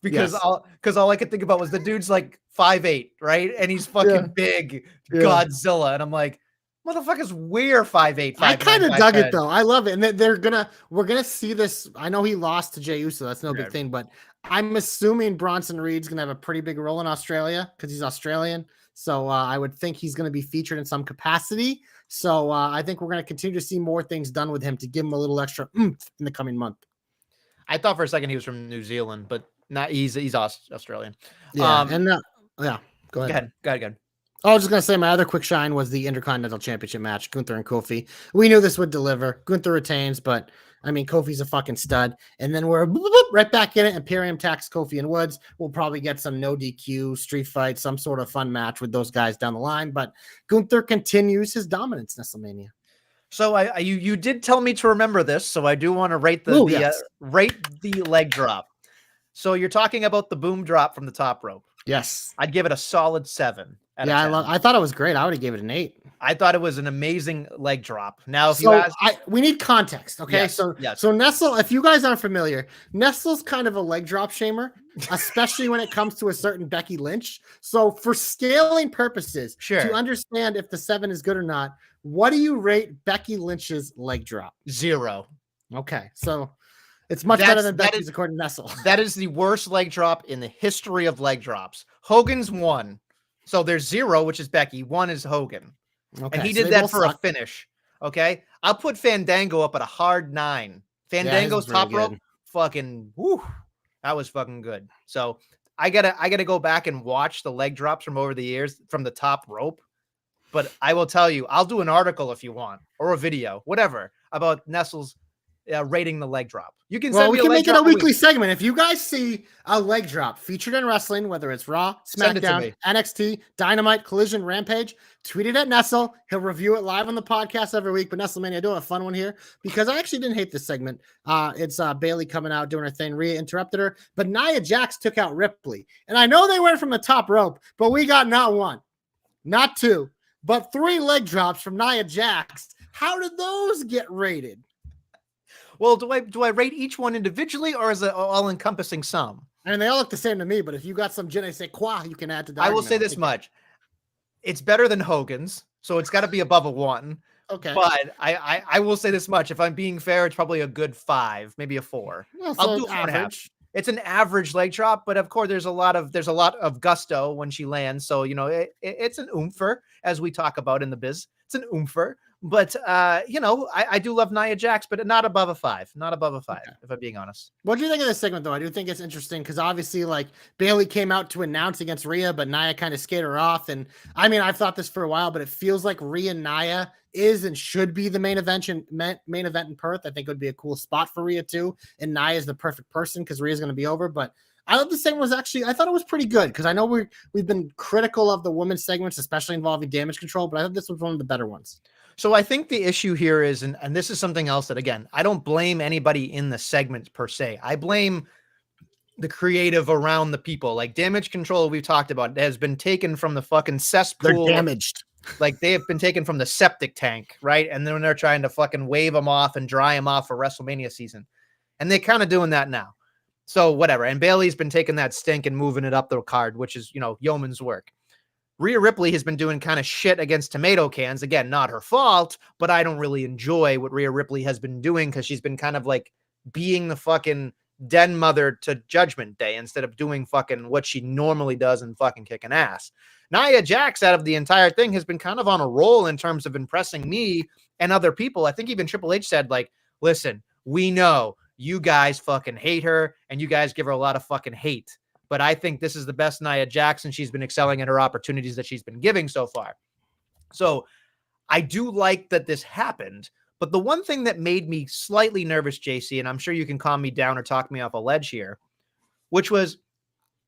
Speaker 1: Because all I could think about was the dude's like 5'8", right? And he's fucking big Godzilla. And I'm like, motherfuckers, we're 5'8".
Speaker 2: I kind of dug it though. I love it. And we're gonna see this. I know he lost to Jey Uso. That's no big thing, but I'm assuming Bronson Reed's gonna have a pretty big role in Australia because he's Australian. So I would think he's gonna be featured in some capacity. So I think we're gonna continue to see more things done with him to give him a little extra oomph in the coming month.
Speaker 1: I thought for a second he was from New Zealand, but not. He's Australian.
Speaker 2: Yeah, Go ahead. I was just going to say my other quick shine was the Intercontinental Championship match, Gunther and Kofi. We knew this would deliver. Gunther retains, but I mean, Kofi's a fucking stud. And then we're right back in it. Imperium attacks Kofi and Woods. We'll probably get some no DQ, street fight, some sort of fun match with those guys down the line. But Gunther continues his dominance, Nestlemania.
Speaker 1: So you did tell me to remember this, so I do want to rate the leg drop. So you're talking about the boom drop from the top rope.
Speaker 2: Yes.
Speaker 1: I'd give it a solid 7.
Speaker 2: I thought it was great. I would have given it an 8.
Speaker 1: I thought it was an amazing leg drop. Now,
Speaker 2: we need context, okay?
Speaker 1: Yes,
Speaker 2: so Nestle, if you guys aren't familiar, Nestle's kind of a leg drop shamer, especially when it comes to a certain Becky Lynch. So for scaling purposes, to understand if the 7 is good or not, what do you rate Becky Lynch's leg drop?
Speaker 1: 0.
Speaker 2: Okay, so it's much better than Becky's according to Nestle.
Speaker 1: That is the worst leg drop in the history of leg drops. Hogan's 1. So there's 0, which is Becky. 1 is Hogan. Okay, and he did that for a finish. Okay. I'll put Fandango up at a hard 9. Fandango's top rope, fucking whoo. That was fucking good. So I gotta go back and watch the leg drops from over the years from the top rope. But I will tell you, I'll do an article if you want, or a video, whatever, about Nestle's rating the leg drop. You can send me
Speaker 2: we can make it a weekly segment. If you guys see a leg drop featured in wrestling, whether it's Raw, SmackDown, NXT, Dynamite, Collision, Rampage, tweet it at Nestle. He'll review it live on the podcast every week. But Nestlemania, I do have a fun one here because I actually didn't hate this segment. It's Bailey coming out doing her thing. Rhea interrupted her, but Nia Jax took out Ripley. And I know they went from the top rope, but we got not 1, not 2, but 3 leg drops from Nia Jax. How did those get rated?
Speaker 1: Well, do I rate each one individually or as an all-encompassing sum?
Speaker 2: I mean, they all look the same to me, but if you got some je ne sais quoi, you can add to the
Speaker 1: I will
Speaker 2: argument.
Speaker 1: say this much. It's better than Hogan's, so it's got to be above a 1.
Speaker 2: Okay.
Speaker 1: But I will say this much. If I'm being fair, it's probably a good 5, maybe a 4.
Speaker 2: Well,
Speaker 1: I'll
Speaker 2: so
Speaker 1: do 4.5.
Speaker 2: average.
Speaker 1: It's an average leg drop, but of course there's a lot of gusto when she lands. So, it's an oomfer, as we talk about in the biz. It's an oomfer. But I do love Nia Jax, but not above a 5. Not above a 5, if I'm being honest.
Speaker 2: What do you think of this segment, though? I do think it's interesting because obviously, like, Bayley came out to announce against Rhea, but Nia kind of skated her off. And I mean, I've thought this for a while, but it feels like Rhea and Nia is and should be the main event in Perth. I think it would be a cool spot for Rhea too. And Nia is the perfect person because Rhea's going to be over. But I thought the segment was I thought it was pretty good because I know we've been critical of the women's segments, especially involving Damage Control, but I thought this was one of the better ones.
Speaker 1: So I think the issue here is, and this is something else that, again, I don't blame anybody in the segment per se. I blame the creative around the people. Like Damage Control, we've talked about, has been taken from the fucking cesspool.
Speaker 2: They're damaged.
Speaker 1: Like they have been taken from the septic tank, right? And then they're trying to fucking wave them off and dry them off for WrestleMania season. And they're kind of doing that now. So whatever. And Bayley's been taking that stink and moving it up the card, which is, yeoman's work. Rhea Ripley has been doing kind of shit against tomato cans. Again, not her fault, but I don't really enjoy what Rhea Ripley has been doing because she's been kind of like being the fucking den mother to Judgment Day instead of doing fucking what she normally does and fucking kicking ass. Nia Jax, out of the entire thing, has been kind of on a roll in terms of impressing me and other people. I think even Triple H said, like, listen, we know you guys fucking hate her and you guys give her a lot of fucking hate. But I think this is the best Nia Jax, and she's been excelling at her opportunities that she's been giving so far. So I do like that this happened. But the one thing that made me slightly nervous, JC, and I'm sure you can calm me down or talk me off a ledge here, which was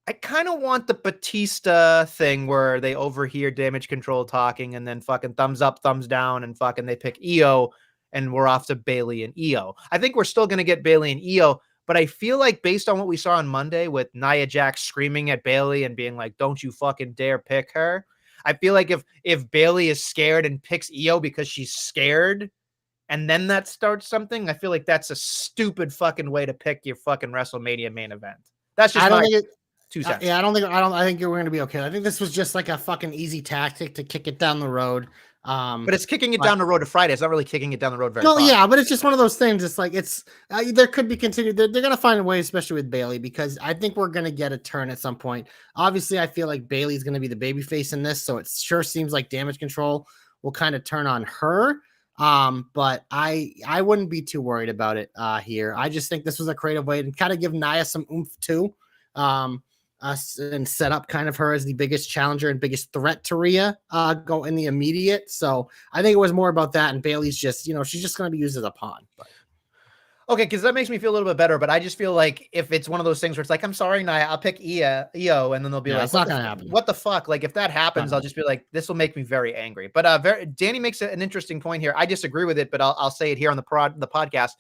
Speaker 1: I kind of want the Batista thing where they overhear Damage Control talking and then fucking thumbs up, thumbs down, and fucking they pick Io, and we're off to Bayley and Io. I think we're still going to get Bayley and Io. But I feel like based on what we saw on Monday with Nia Jax screaming at Bayley and being like, don't you fucking dare pick her. I feel like if Bayley is scared and picks Io because she's scared and then that starts something, I feel like that's a stupid fucking way to pick your fucking WrestleMania main event. That's just my 2 cents.
Speaker 2: Yeah, I think you're going to be okay. I think this was just like a fucking easy tactic to kick it down the road.
Speaker 1: But it's kicking it down the road to Friday. It's not really kicking it down the road very far.
Speaker 2: Yeah, but it's just one of those things. It's like there could be continued. They're going to find a way, especially with Bayley, because I think we're going to get a turn at some point. Obviously, I feel like Bayley's going to be the babyface in this, so it sure seems like Damage Control will kind of turn on her. But I wouldn't be too worried about it here. I just think this was a creative way to kind of give Nia some oomph too. And set up kind of her as the biggest challenger and biggest threat to Rhea go in the immediate. So I think it was more about that. And Bayley's just, she's just going to be used as a pawn. But.
Speaker 1: Okay, because that makes me feel a little bit better. But I just feel like if it's one of those things where it's like, I'm sorry, Nia, I'll pick Io, and then they'll be like,
Speaker 2: it's not going to happen.
Speaker 1: What the fuck? Like if that happens, I'll just be like, this will make me very angry. But Danny makes an interesting point here. I disagree with it, but I'll say it here on the podcast.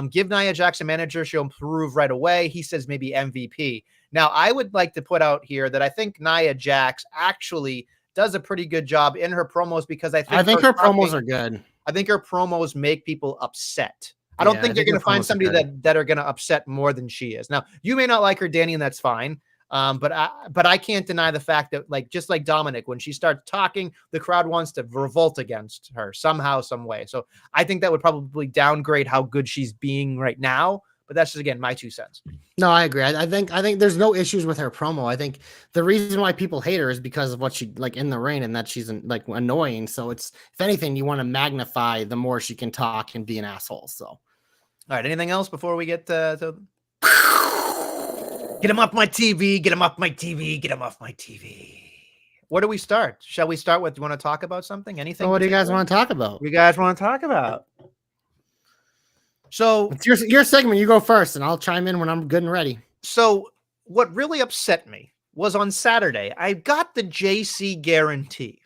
Speaker 1: Give Nia Jax a manager. She'll improve right away. He says maybe MVP. Now, I would like to put out here that I think Nia Jax actually does a pretty good job in her promos because I think
Speaker 2: her promos are good.
Speaker 1: I think her promos make people upset. I don't think you're going to find somebody that are going to upset more than she is. Now, you may not like her, Danny, and that's fine. But I can't deny the fact that, like, just like Dominic, when she starts talking, the crowd wants to revolt against her somehow, some way. So I think that would probably downgrade how good she's being right now. But that's just, again, my 2 cents.
Speaker 2: No, I agree. I think there's no issues with her promo. I think the reason why people hate her is because of what she like in the ring and that she's like annoying. So it's, if anything, you want to magnify the more she can talk and be an asshole. So, all
Speaker 1: right. Anything else before we get to get him off my TV? Get him off my TV. Get him off my TV. Where do we start? Shall we start with? Do you want to talk about something? Anything?
Speaker 2: So what do you guys want to talk about? So it's your segment. You go first, and I'll chime in when I'm good and ready.
Speaker 1: So what really upset me was on Saturday, I got the JC guarantee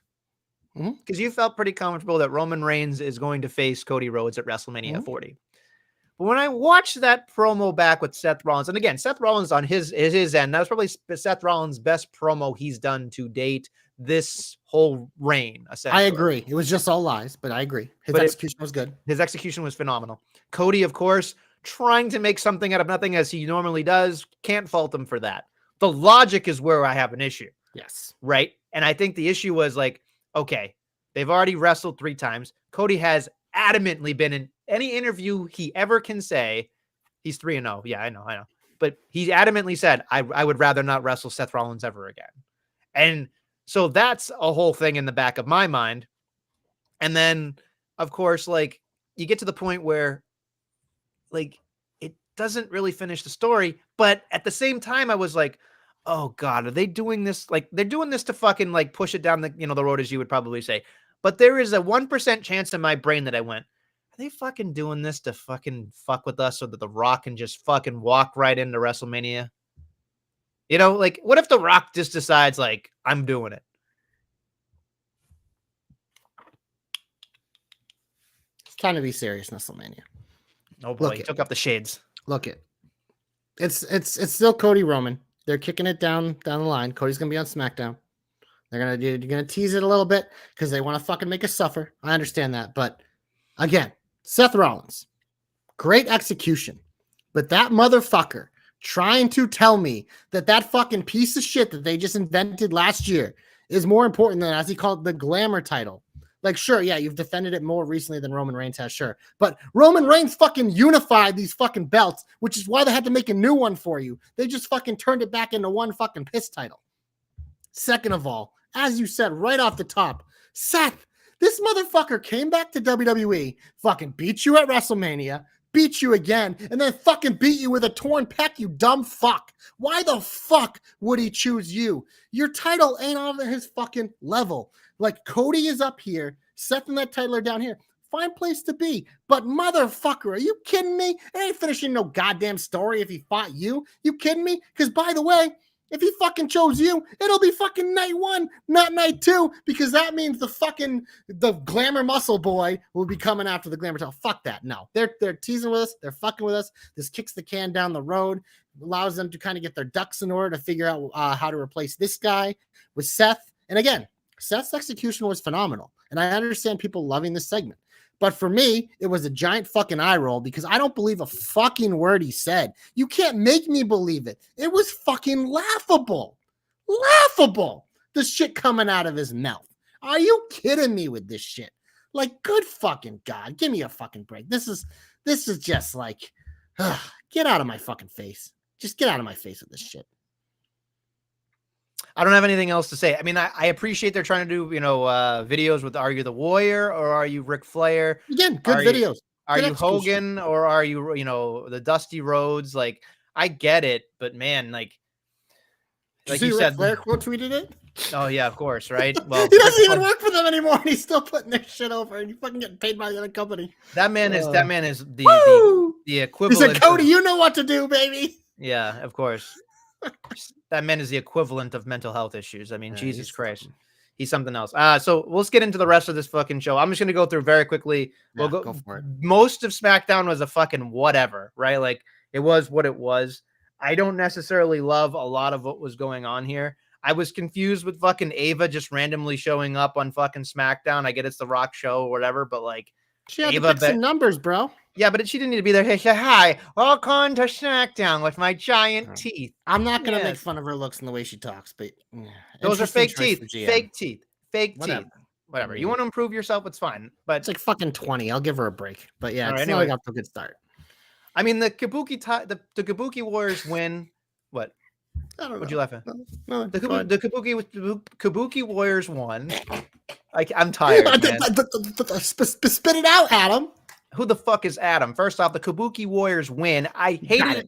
Speaker 1: because you felt pretty comfortable that Roman Reigns is going to face Cody Rhodes at WrestleMania 40. But when I watched that promo back with Seth Rollins, and again, Seth Rollins on his end, that was probably Seth Rollins' best promo he's done to date this whole reign, essentially.
Speaker 2: I agree. It was just all lies, but I agree. His execution was good.
Speaker 1: His execution was phenomenal. Cody, of course, trying to make something out of nothing as he normally does. Can't fault him for that. The logic is where I have an issue.
Speaker 2: Yes.
Speaker 1: Right? And I think the issue was like, okay, they've already wrestled 3 times. Cody has adamantly been in any interview he ever can say, he's 3-0. Yeah, I know. But he adamantly said, I would rather not wrestle Seth Rollins ever again. And so that's a whole thing in the back of my mind. And then, of course, like, you get to the point where, like, it doesn't really finish the story. But at the same time, I was like, oh God, are they doing this? Like, they're doing this to fucking, like, push it down the, the road, as you would probably say. But there is a 1% chance in my brain that I went, are they fucking doing this to fucking fuck with us so that The Rock can just fucking walk right into WrestleMania? Like, what if The Rock just decides, like, I'm doing it?
Speaker 2: It's time to be serious, Nestlemania.
Speaker 1: Oh boy, he took up the shades.
Speaker 2: Look it. It's still Cody Roman. They're kicking it down the line. Cody's gonna be on SmackDown. You're gonna tease it a little bit because they want to fucking make us suffer. I understand that, but again, Seth Rollins, great execution, but that motherfucker trying to tell me that fucking piece of shit that they just invented last year is more important than, as he called it, the glamour title. Like, sure, yeah, you've defended it more recently than Roman Reigns has, sure. But Roman Reigns fucking unified these fucking belts, which is why they had to make a new one for you. They just fucking turned it back into one fucking piss title. Second of all, as you said right off the top, Seth, this motherfucker came back to WWE, fucking beat you at WrestleMania, beat you again, and then fucking beat you with a torn pec, you dumb fuck. Why the fuck would he choose you? Your title ain't on his fucking level. Like, Cody is up here, Seth and that title are down here. Fine place to be. But motherfucker, are you kidding me? It ain't finishing no goddamn story if he fought you. You kidding me? Because, by the way, if he fucking chose you, it'll be fucking night 1, not night 2, because that means the glamour muscle boy will be coming after the glamour title. Fuck that. No, they're teasing with us. They're fucking with us. This kicks the can down the road, allows them to kind of get their ducks in order to figure out how to replace this guy with Seth. And again, Seth's execution was phenomenal. And I understand people loving this segment. But for me, it was a giant fucking eye roll because I don't believe a fucking word he said. You can't make me believe it. It was fucking laughable. Laughable. The shit coming out of his mouth. Are you kidding me with this shit? Like, good fucking God. Give me a fucking break. This is just like, get out of my fucking face. Just get out of my face with this shit.
Speaker 1: I don't have anything else to say. I mean, I appreciate they're trying to do, videos with, are you the Warrior or are you Ric Flair?
Speaker 2: Again, good videos.
Speaker 1: Are you Hogan or are you, the Dusty Rhodes? Like, I get it, but man, like
Speaker 2: you said, Flair quote tweeted it.
Speaker 1: Oh yeah, of course, right? Well,
Speaker 2: he doesn't even work for them anymore, and he's still putting their shit over, and you fucking getting paid by the other company.
Speaker 1: That man is the equivalent.
Speaker 2: He said, "Cody, you know what to do, baby."
Speaker 1: Yeah, of course. That man is the equivalent of mental health issues. I mean, Jesus Christ. He's something else. So let's get into the rest of this fucking show. I'm just going to go through very quickly. We'll go for it. Most of SmackDown was a fucking whatever, right? Like, it was what it was. I don't necessarily love a lot of what was going on here. I was confused with fucking Ava just randomly showing up on fucking SmackDown. I get it's the Rock show or whatever, but like,
Speaker 2: she had to pick some numbers, bro.
Speaker 1: Yeah, but she didn't need to be there. Hey, hi, welcome to SmackDown with my giant teeth.
Speaker 2: I'm not going to make fun of her looks and the way she talks, but
Speaker 1: those are fake teeth. Fake teeth. Fake teeth. Whatever. You want to improve yourself, it's fine. But
Speaker 2: it's like fucking 20. I'll give her a break. But yeah, it's not like got to a good start.
Speaker 1: I mean, the Kabuki Warriors win. What?
Speaker 2: I don't know.
Speaker 1: What'd you laugh at?
Speaker 2: No,
Speaker 1: the Kabuki Warriors won. I'm tired.
Speaker 2: Spit it out, Adam.
Speaker 1: Who the fuck is Adam? First off, the Kabuki Warriors win. I hated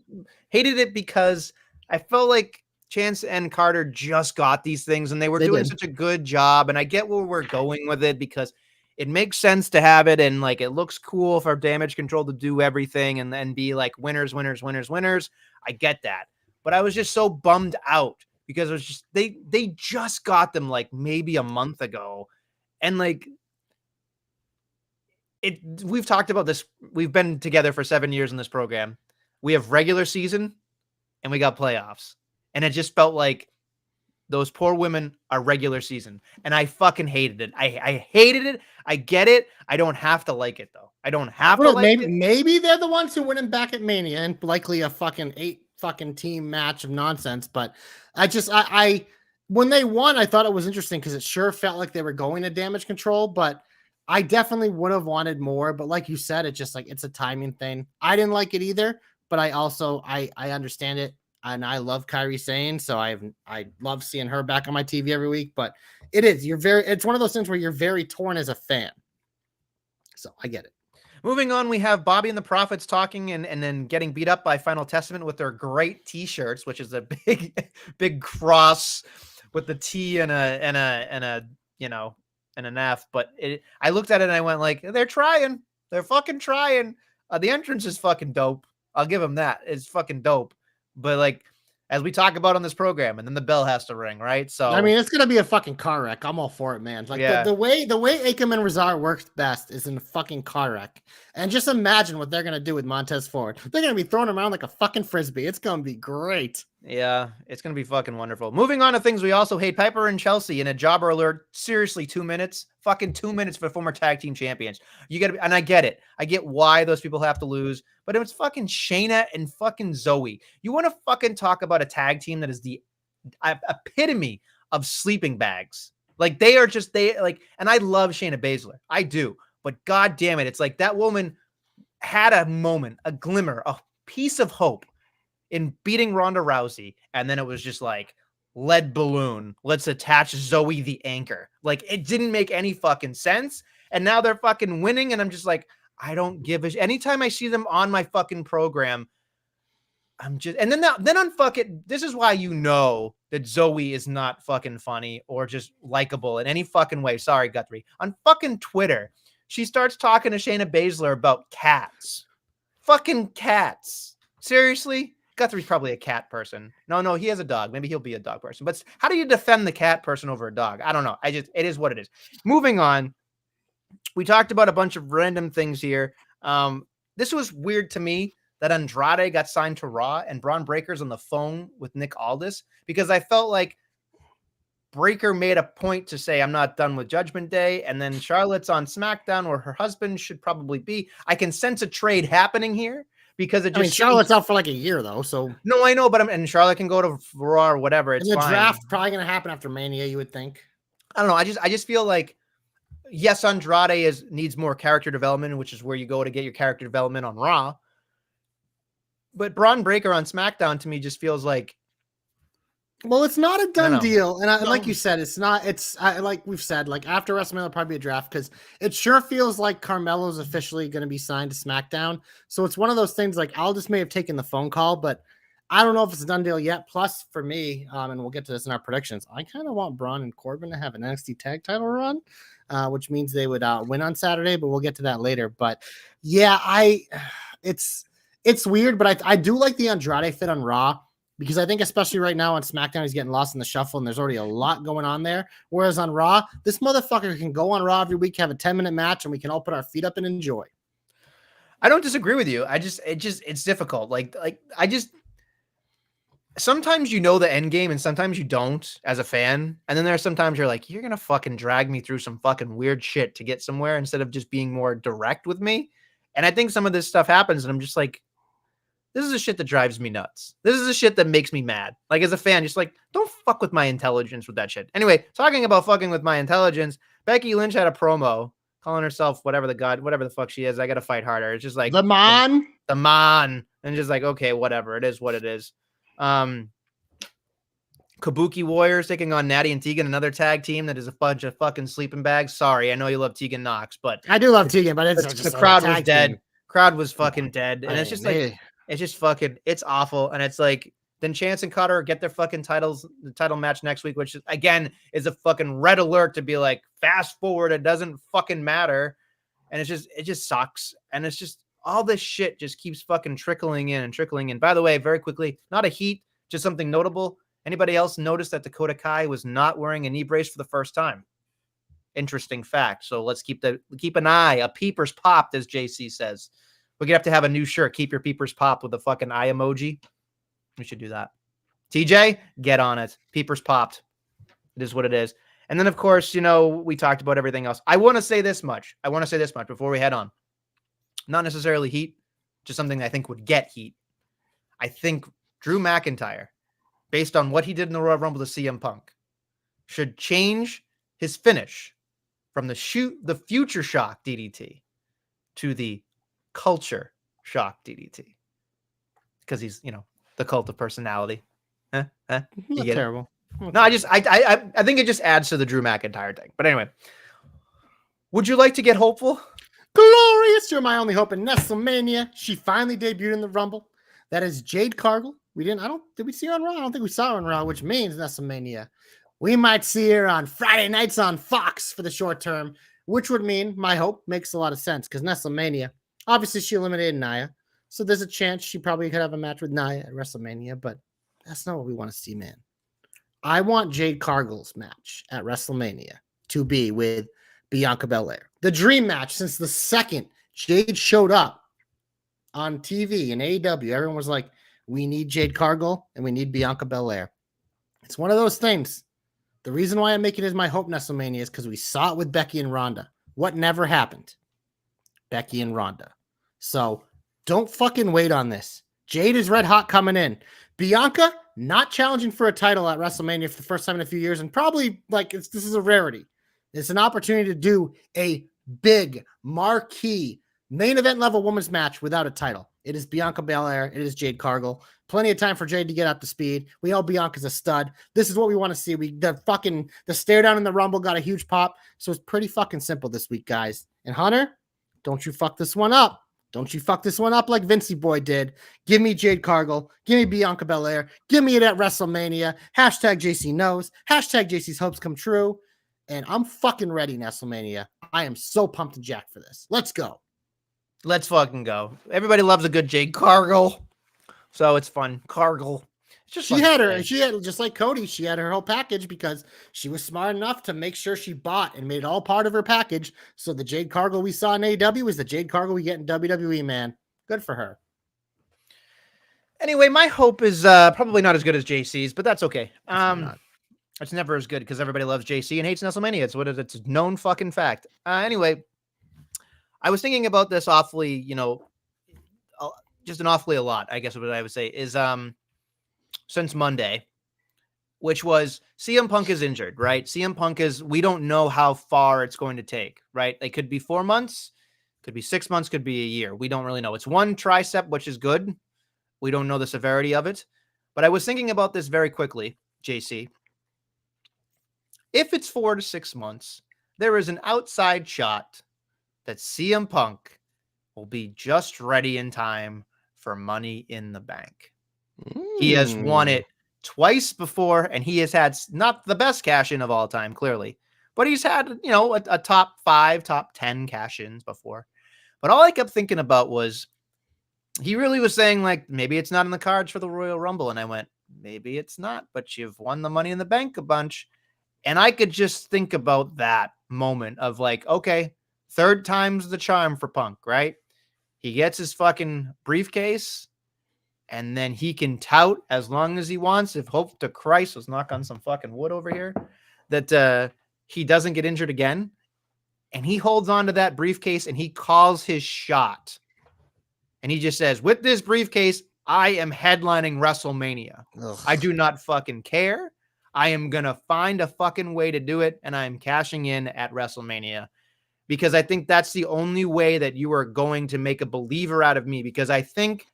Speaker 1: it because I felt like Chance and Carter just got these things and they were doing such a good job. And I get where we're going with it because it makes sense to have it. And like, it looks cool for Damage Control to do everything and then be like winners. I get that. But I was just so bummed out because it was just, they just got them like maybe a month ago. And like, we've talked about this. We've been together for 7 years in this program. We have regular season and we got playoffs. And it just felt like those poor women are regular season. And I fucking hated it. I hated it. I get it. I don't have to like it though. I don't have to like it.
Speaker 2: Maybe they're the ones who win him back at Mania and likely a fucking 8 fucking team match of nonsense. But I when they won, I thought it was interesting because it sure felt like they were going to damage control, but I definitely would have wanted more. But like you said, it's just like it's a timing thing. I didn't like it either, but I also I understand it. And I love Kairi Sane, so I love seeing her back on my TV every week. But it's one of those things where you're very torn as a fan. So I get it.
Speaker 1: Moving on, we have Bobby and the Prophets talking and then getting beat up by Final Testament with their great T-shirts, which is a big cross with the T and a you know and an F. But I looked at it and I went like, they're trying, they're fucking trying. The entrance is fucking dope. I'll give them that. It's fucking dope. But like, as we talk about on this program, and then the bell has to ring, right? So
Speaker 2: I mean, it's gonna be a fucking car wreck. I'm all for it, man. Like the way Akam and Razar works best is in a fucking car wreck. And just imagine what they're gonna do with Montez Ford. They're gonna be throwing him around like a fucking frisbee. It's gonna be great.
Speaker 1: Yeah, it's gonna be fucking wonderful. Moving on to things we also hate: Piper and Chelsea in a jobber alert. Seriously, 2 minutes, fucking 2 minutes for former tag team champions. You gotta, and I get it. I get why those people have to lose. But it was fucking Shayna and fucking Zoe. You want to fucking talk about a tag team that is the epitome of sleeping bags. Like they like, and I love Shayna Baszler. I do. But God damn it. It's like that woman had a moment, a glimmer, a piece of hope in beating Ronda Rousey. And then it was just like lead balloon. Let's attach Zoe the anchor. Like it didn't make any fucking sense. And now they're fucking winning. And I'm just like, I don't give a anytime I see them on my fucking program, I'm just, and then on fucking, this is why you know that Zoe is not fucking funny or just likable in any fucking way. Sorry, Guthrie. On fucking Twitter, she starts talking to Shayna Baszler about cats. Fucking cats. Seriously? Guthrie's probably a cat person. No, he has a dog. Maybe he'll be a dog person. But how do you defend the cat person over a dog? I don't know. It is what it is. Moving on. We talked about a bunch of random things here. This was weird to me that Andrade got signed to Raw and Braun Breaker's on the phone with Nick Aldis, because I felt like Breaker made a point to say, I'm not done with Judgment Day. And then Charlotte's on SmackDown where her husband should probably be. I can sense a trade happening here because it just
Speaker 2: Charlotte's out for like a year though. So
Speaker 1: no, I know, but and Charlotte can go to Raw or whatever. It's
Speaker 2: and the
Speaker 1: fine.
Speaker 2: Draft probably going to happen after Mania, you would think.
Speaker 1: I don't know. I just feel like, yes, Andrade needs more character development, which is where you go to get your character development on Raw. But Braun Breaker on SmackDown to me just feels like,
Speaker 2: well, it's not a done deal. And like you said, it's not, like we've said, like after WrestleMania, it'll probably be a draft because it sure feels like Carmelo's officially going to be signed to SmackDown. So it's one of those things like Aldis may have taken the phone call, but I don't know if it's a done deal yet. Plus for me, and we'll get to this in our predictions, I kind of want Braun and Corbin to have an NXT tag title run. Which means they would win on Saturday, but we'll get to that later. But yeah, it's weird, but I do like the Andrade fit on Raw because I think especially right now on SmackDown, he's getting lost in the shuffle and there's already a lot going on there. Whereas on Raw, this motherfucker can go on Raw every week, have a 10-minute match, and we can all put our feet up and enjoy.
Speaker 1: I don't disagree with you. It's difficult. Sometimes you know the end game and sometimes you don't as a fan. And then there are sometimes you're like, you're going to fucking drag me through some fucking weird shit to get somewhere instead of just being more direct with me. And I think some of this stuff happens and I'm just like, this is the shit that drives me nuts. This is the shit that makes me mad. Like as a fan, just like, don't fuck with my intelligence with that shit. Anyway, talking about fucking with my intelligence, Becky Lynch had a promo calling herself whatever the fuck she is. I got to fight harder. It's just like
Speaker 2: the man.
Speaker 1: And just like, okay, whatever. It is what it is. Kabuki Warriors taking on Natty and Tegan, another tag team that is a bunch of fucking sleeping bags. Sorry, I know you love Tegan Knox, but
Speaker 2: I do love Tegan, but it's just
Speaker 1: the crowd was dead.
Speaker 2: Team.
Speaker 1: Crowd was fucking dead, and it's just like it's just fucking it's awful. And it's like then Chance and Cutter get their fucking titles, the title match next week, which again is a fucking red alert to be like fast forward. It doesn't fucking matter, and it just sucks, and it's just. All this shit just keeps fucking trickling in and trickling in. By the way, very quickly, not a heat, just something notable. Anybody else notice that Dakota Kai was not wearing a knee brace for the first time? interesting fact. So let's keep an eye, a peepers popped, as JC says. We're gonna have to have a new shirt. Keep your peepers popped with a fucking eye emoji. We should do that. TJ, get on it. Peepers popped. It is what it is. And then, of course, we talked about everything else. I want to say this much. Before we head on. Not necessarily heat, just something I think would get heat. I think Drew McIntyre, based on what he did in the Royal Rumble to CM Punk, should change his finish from the future shock DDT to the culture shock DDT. Because he's, the cult of personality. You get
Speaker 2: terrible.
Speaker 1: It? No, I think it just adds to the Drew McIntyre thing. But anyway, would you like to get hopeful?
Speaker 2: Glorious, you're my only hope in Nestlemania. She finally debuted in the Rumble. That is Jade Cargill. Did we see her on Raw? I don't think we saw her on Raw, which means Nestlemania. We might see her on Friday nights on Fox for the short term, which would mean my hope makes a lot of sense because Nestlemania, obviously she eliminated Nia. So there's a chance she probably could have a match with Nia at WrestleMania, but that's not what we want to see, man. I want Jade Cargill's match at WrestleMania to be with Bianca Belair. The dream match since the second Jade showed up on TV in AEW. Everyone was like, we need Jade Cargill and we need Bianca Belair. It's one of those things. The reason why I'm making it as my hope Nestlemania is because we saw it with Becky and Ronda. What never happened? Becky and Ronda. So don't fucking wait on this. Jade is red hot coming in. Bianca not challenging for a title at WrestleMania for the first time in a few years, and probably this is a rarity. It's an opportunity to do a big marquee main event level women's match without a title. It is Bianca Belair. It is Jade Cargill. Plenty of time for Jade to get up to speed. We know Bianca's a stud. This is what we want to see. The stare down in the Rumble got a huge pop. So it's pretty fucking simple this week, guys. And Hunter, don't you fuck this one up. Don't you fuck this one up like Vincey Boy did. Give me Jade Cargill. Give me Bianca Belair. Give me it at WrestleMania. Hashtag JC knows. Hashtag JC's hopes come true. And I'm fucking ready, Nestlemania. I am so pumped and jacked for this. Let's go.
Speaker 1: Let's fucking go. Everybody loves a good Jade Cargill. So it's fun. Cargill.
Speaker 2: She had just like Cody, she had her whole package because she was smart enough to make sure she bought and made it all part of her package. So the Jade Cargill we saw in AEW is the Jade Cargill we get in WWE, man. Good for her.
Speaker 1: Anyway, my hope is probably not as good as JC's, but that's okay. It's never as good because everybody loves JC and hates Nestlemania. It's a known fucking fact. Anyway, I was thinking about this awfully, just an awfully a lot, I guess what I would say is since Monday, which was CM Punk is injured, right? CM Punk we don't know how far it's going to take, right? It could be 4 months, could be 6 months, could be a year. We don't really know. It's one tricep, which is good. We don't know the severity of it. But I was thinking about this very quickly, JC. If it's 4 to 6 months, there is an outside shot that CM Punk will be just ready in time for Money in the Bank. He has won it twice before, and he has had not the best cash-in of all time, clearly. But he's had, a top 5, top 10 cash-ins before. But all I kept thinking about was he really was saying, maybe it's not in the cards for the Royal Rumble. And I went, maybe it's not, but you've won the Money in the Bank a bunch. And I could just think about that moment of okay, third time's the charm for Punk, right? He gets his fucking briefcase, and then he can tout as long as he wants. If hope to Christ, let's knock on some fucking wood over here, that he doesn't get injured again. And he holds on to that briefcase and he calls his shot. And he just says, with this briefcase, I am headlining WrestleMania. Ugh. I do not fucking care. I am going to find a fucking way to do it. And I'm cashing in at WrestleMania. Because I think that's the only way that you are going to make a believer out of me. Because I think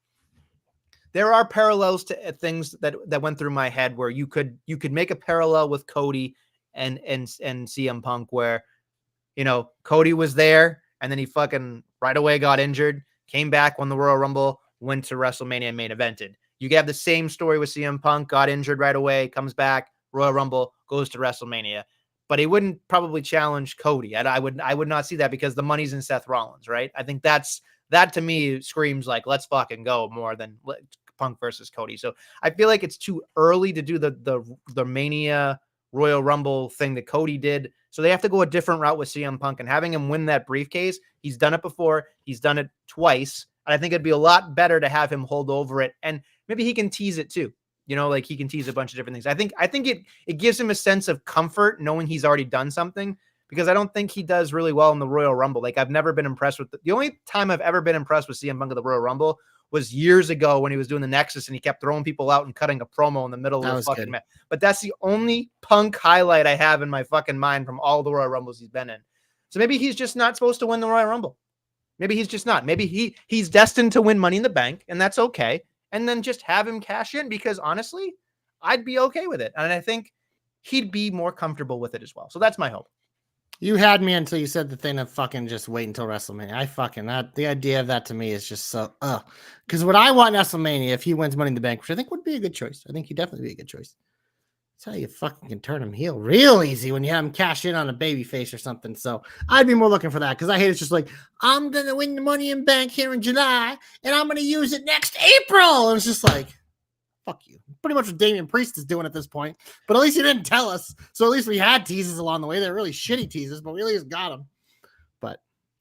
Speaker 1: there are parallels to things that went through my head where you could make a parallel with Cody and CM Punk where, Cody was there and then he fucking right away got injured, came back, won the Royal Rumble, went to WrestleMania and main evented. You have the same story with CM Punk, got injured right away, comes back, Royal Rumble, goes to WrestleMania. But he wouldn't probably challenge Cody. I would not see that because the money's in Seth Rollins, right? I think that to me screams let's fucking go more than Punk versus Cody. So I feel like it's too early to do the Mania Royal Rumble thing that Cody did. So they have to go a different route with CM Punk, and having him win that briefcase. He's done it before. He's done it twice. And I think it'd be a lot better to have him hold over it. And maybe he can tease it too. Like he can tease a bunch of different things. I think it gives him a sense of comfort knowing he's already done something, because I don't think he does really well in the Royal Rumble. Like, I've never been impressed with the only time I've ever been impressed with CM Punk at the Royal Rumble was years ago when he was doing the Nexus and he kept throwing people out and cutting a promo in the middle of the fucking match. But that's the only Punk highlight I have in my fucking mind from all the Royal Rumbles he's been in. So maybe he's just not supposed to win the Royal Rumble. Maybe he's just not. Maybe he's destined to win Money in the Bank, and that's okay. And then just have him cash in, because honestly, I'd be okay with it. And I think he'd be more comfortable with it as well. So that's my hope.
Speaker 2: You had me until you said the thing of fucking just wait until WrestleMania. The idea of that to me is just so, because what I want in WrestleMania, if he wins Money in the Bank, which I think would be a good choice. I think he'd definitely be a good choice. That's how you fucking can turn him heel real easy when you have him cash in on a baby face or something. So I'd be more looking for that, because I hate it's just like, I'm going to win the Money in Bank here in July and I'm going to use it next April. And it's just like, fuck you. Pretty much what Damian Priest is doing at this point. But at least he didn't tell us. So at least we had teases along the way. They're really shitty teases, but we at least got them. But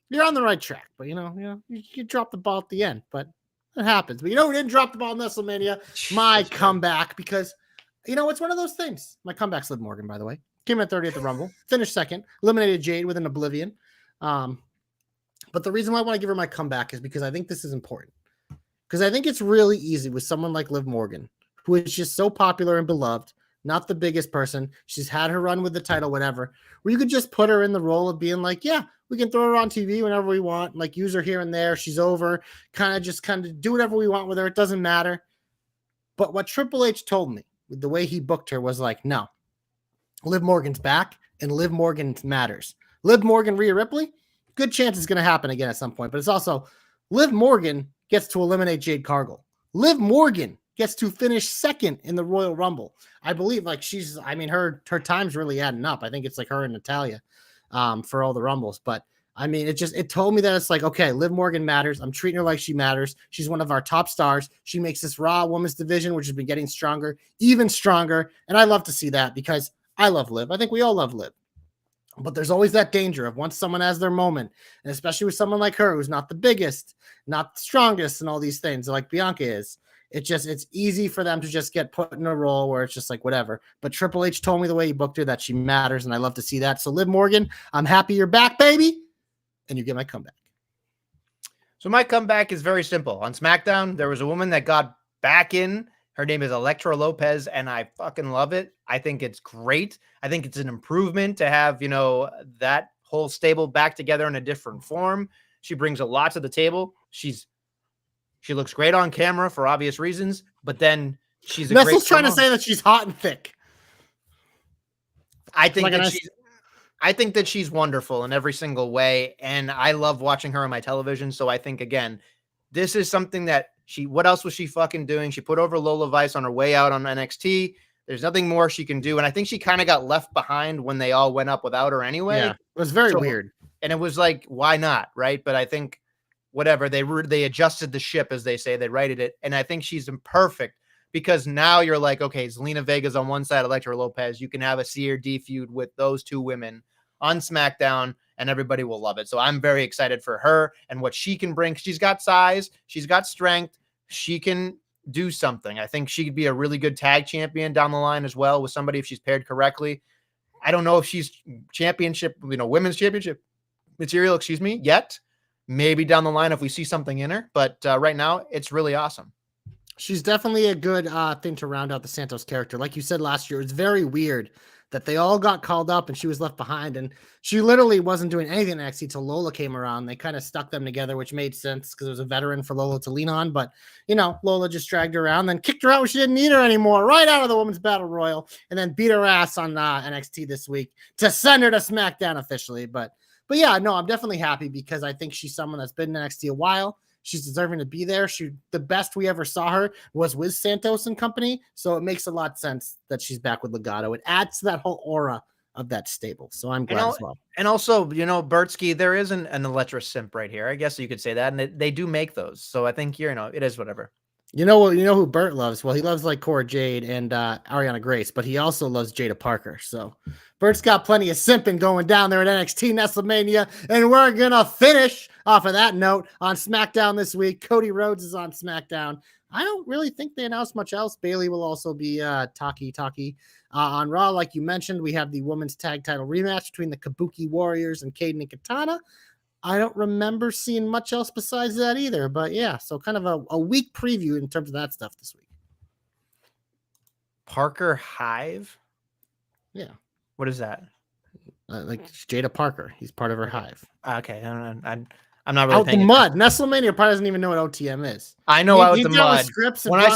Speaker 2: you're on the right track. But, you dropped the ball at the end. But it happens. But we didn't drop the ball in WrestleMania. My comeback, because, it's one of those things. My comeback's Liv Morgan, by the way. Came in 30th at the Rumble. Finished second. Eliminated Jade with an Oblivion. But the reason why I want to give her my comeback is because I think this is important. Because I think it's really easy with someone like Liv Morgan, who is just so popular and beloved, not the biggest person. She's had her run with the title, whatever, where you could just put her in the role of being like, yeah, we can throw her on TV whenever we want, like use her here and there. She's over, kind of do whatever we want with her. It doesn't matter. But what Triple H told me with the way he booked her was like, no, Liv Morgan's back and Liv Morgan matters. Liv Morgan, Rhea Ripley, good chance it's going to happen again at some point. But it's also Liv Morgan gets to eliminate Jade Cargill. Liv Morgan gets to finish second in the Royal Rumble. I believe her time's really adding up. I think it's like her and Natalia for all the Rumbles. But it told me that it's like, okay, Liv Morgan matters. I'm treating her like she matters. She's one of our top stars. She makes this Raw women's division, which has been getting stronger, even stronger. And I love to see that, because I love Liv. I think we all love Liv. But there's always that danger of once someone has their moment, and especially with someone like her, who's not the biggest, not the strongest, and all these things like Bianca is, it's easy for them to just get put in a role where it's just like whatever. But Triple H told me the way he booked her that she matters, and I love to see that. So Liv Morgan, I'm happy you're back, baby, and you get my comeback.
Speaker 1: So my comeback is very simple. On SmackDown, there was a woman that got back in. Her name is Elektra Lopez, and I fucking love it. I think it's great. I think it's an improvement to have, that whole stable back together in a different form. She brings a lot to the table. She looks great on camera for obvious reasons, but then she's
Speaker 2: Nestle's trying to say that she's hot and thick.
Speaker 1: I think that she's wonderful in every single way, and I love watching her on my television. So I think, again, this is something that what else was she fucking doing? She put over Lola Vice on her way out on NXT. There's nothing more she can do. And I think she kind of got left behind when they all went up without her anyway.
Speaker 2: Yeah, it was very weird.
Speaker 1: And it was like, why not? Right. But I think whatever, they adjusted the ship, as they say, they righted it. And I think she's imperfect, because now you're like, okay, Zelina Vega's on one side, Elektra Lopez. You can have a CRD feud with those two women on SmackDown, and everybody will love it. So I'm very excited for her and what she can bring. She's got size. She's got strength. She can do something. I think she could be a really good tag champion down the line as well, with somebody if she's paired correctly. I don't know if she's championship, women's championship material, yet. Maybe down the line if we see something in her. But right now, it's really awesome.
Speaker 2: She's definitely a good thing to round out the Santos character. Like you said last year, it's very weird that they all got called up and she was left behind. And she literally wasn't doing anything in NXT till Lola came around. They kind of stuck them together, which made sense because it was a veteran for Lola to lean on. But, Lola just dragged her around, then kicked her out when she didn't need her anymore, right out of the Women's Battle Royal, and then beat her ass on NXT this week to send her to SmackDown officially. But yeah, no, I'm definitely happy because I think she's someone that's been in NXT a while. She's deserving to be there. The best we ever saw her was with Santos and company. So it makes a lot of sense that she's back with Legado. It adds to that whole aura of that stable. So I'm glad as well.
Speaker 1: And also, Bertsky, there is an Elektra simp right here. I guess you could say that. And they do make those. So I think, it is whatever.
Speaker 2: You know who Bert loves? Well, he loves like Cora Jade and Ariana Grace, but he also loves Jada Parker. So Bert's got plenty of simping going down there at NXT Nestlemania, and we're gonna finish off of that note on SmackDown this week. Cody Rhodes is on SmackDown. I don't really think they announced much else. Bailey will also be talkie. On Raw, like you mentioned, we have the women's tag title rematch between the Kabuki Warriors and Caden and Katana. I don't remember seeing much else besides that either. But yeah, so kind of a week preview in terms of that stuff this week.
Speaker 1: Parker Hive?
Speaker 2: Yeah.
Speaker 1: What is that?
Speaker 2: Like Jada Parker. He's part of her hive.
Speaker 1: Okay. I'm not really
Speaker 2: Out the mud. Nestlemania probably doesn't even know what OTM is.
Speaker 1: I know Out the Mud.
Speaker 2: When
Speaker 1: I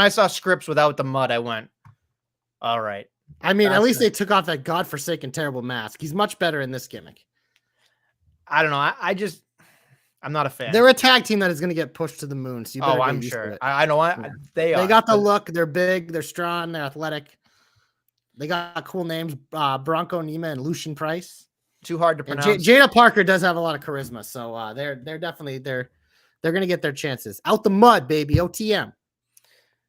Speaker 1: saw scripts without the mud, I went, all right.
Speaker 2: I mean, at least they took off that godforsaken terrible mask. He's much better in this gimmick.
Speaker 1: I don't know. I'm not a fan.
Speaker 2: They're a tag team that is going to get pushed to the moon. So
Speaker 1: I'm sure. I know. They
Speaker 2: got the look. They're big. They're strong. They're athletic. They got cool names. Bronco Nima and Lucian Price.
Speaker 1: Too hard to pronounce.
Speaker 2: Jada Parker does have a lot of charisma. So they're definitely they're going to get their chances. Out the mud, baby. OTM.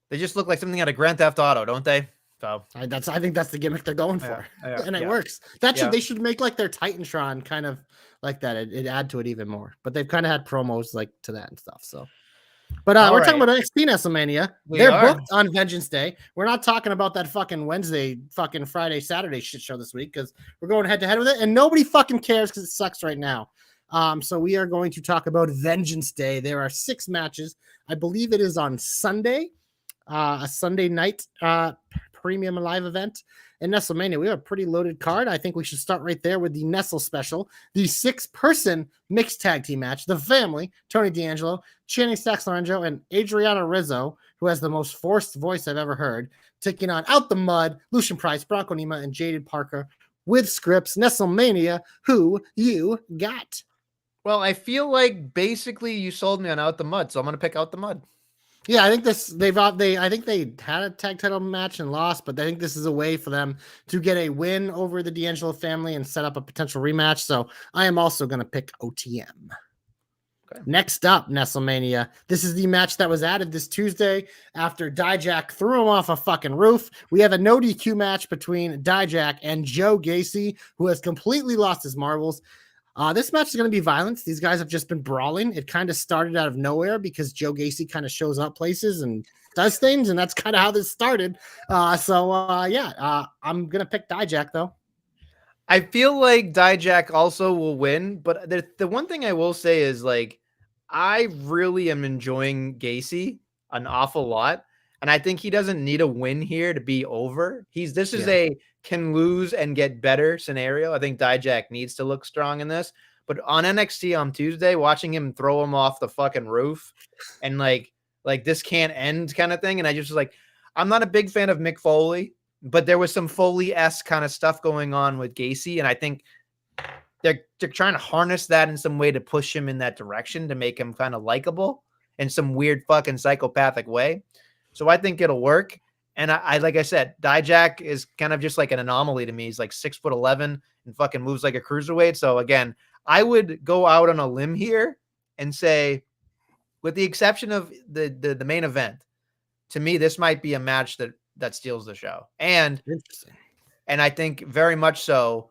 Speaker 1: They just look like something out of Grand Theft Auto, don't they? So
Speaker 2: I think that's the gimmick they're going for, and it works. They should make like their Titantron kind of like that. It add to it even more. But they've kind of had promos like to that and stuff. So, but we're talking about NXT Nestlemania. They're booked on Vengeance Day. We're not talking about that fucking Wednesday, fucking Friday, Saturday shit show this week because we're going head to head with it, and nobody fucking cares because it sucks right now. So we are going to talk about Vengeance Day. There are 6 matches. I believe it is on Sunday, a Sunday night premium live event in Nestlemania. We have a pretty loaded card. I think we should start right there with the Nestle special, the 6-person mixed tag team match. The family, Tony D'Angelo, Channing Stacks-Lorenzo, and Adriana Rizzo, who has the most forced voice I've ever heard, taking on Out the Mud, Lucian Price, Bronco Nima, and Jaded Parker with scripts. Nestlemania, who you got?
Speaker 1: Well, I feel like basically you sold me on Out the Mud, so I'm going to pick Out the Mud.
Speaker 2: Yeah, I think I think they had a tag title match and lost, but I think this is a way for them to get a win over the D'Angelo family and set up a potential rematch. So I am also going to pick OTM. Okay. Next up, Nestlemania. This is the match that was added this Tuesday after Dijak threw him off a fucking roof. We have a no DQ match between Dijak and Joe Gacy, who has completely lost his marbles. This match is going to be violence. These guys have just been brawling. It kind of started out of nowhere because Joe Gacy kind of shows up places and does things, and that's kind of how this started. I'm going to pick Dijak, though.
Speaker 1: I feel like Dijak also will win, but the one thing I will say is, like, I really am enjoying Gacy an awful lot, and I think he doesn't need a win here to be over. This is a can lose and get better scenario. I think Dijak needs to look strong in this. But on NXT on Tuesday, watching him throw him off the fucking roof and like this can't end kind of thing. And I just was like, I'm not a big fan of Mick Foley, but there was some Foley-esque kind of stuff going on with Gacy. And I think they're trying to harness that in some way to push him in that direction to make him kind of likable in some weird fucking psychopathic way. So I think it'll work. And I like I said, Dijak is kind of just like an anomaly to me. He's like 6'11" and fucking moves like a cruiserweight. So again, I would go out on a limb here and say, with the exception of the main event, to me, this might be a match that steals the show. And I think very much so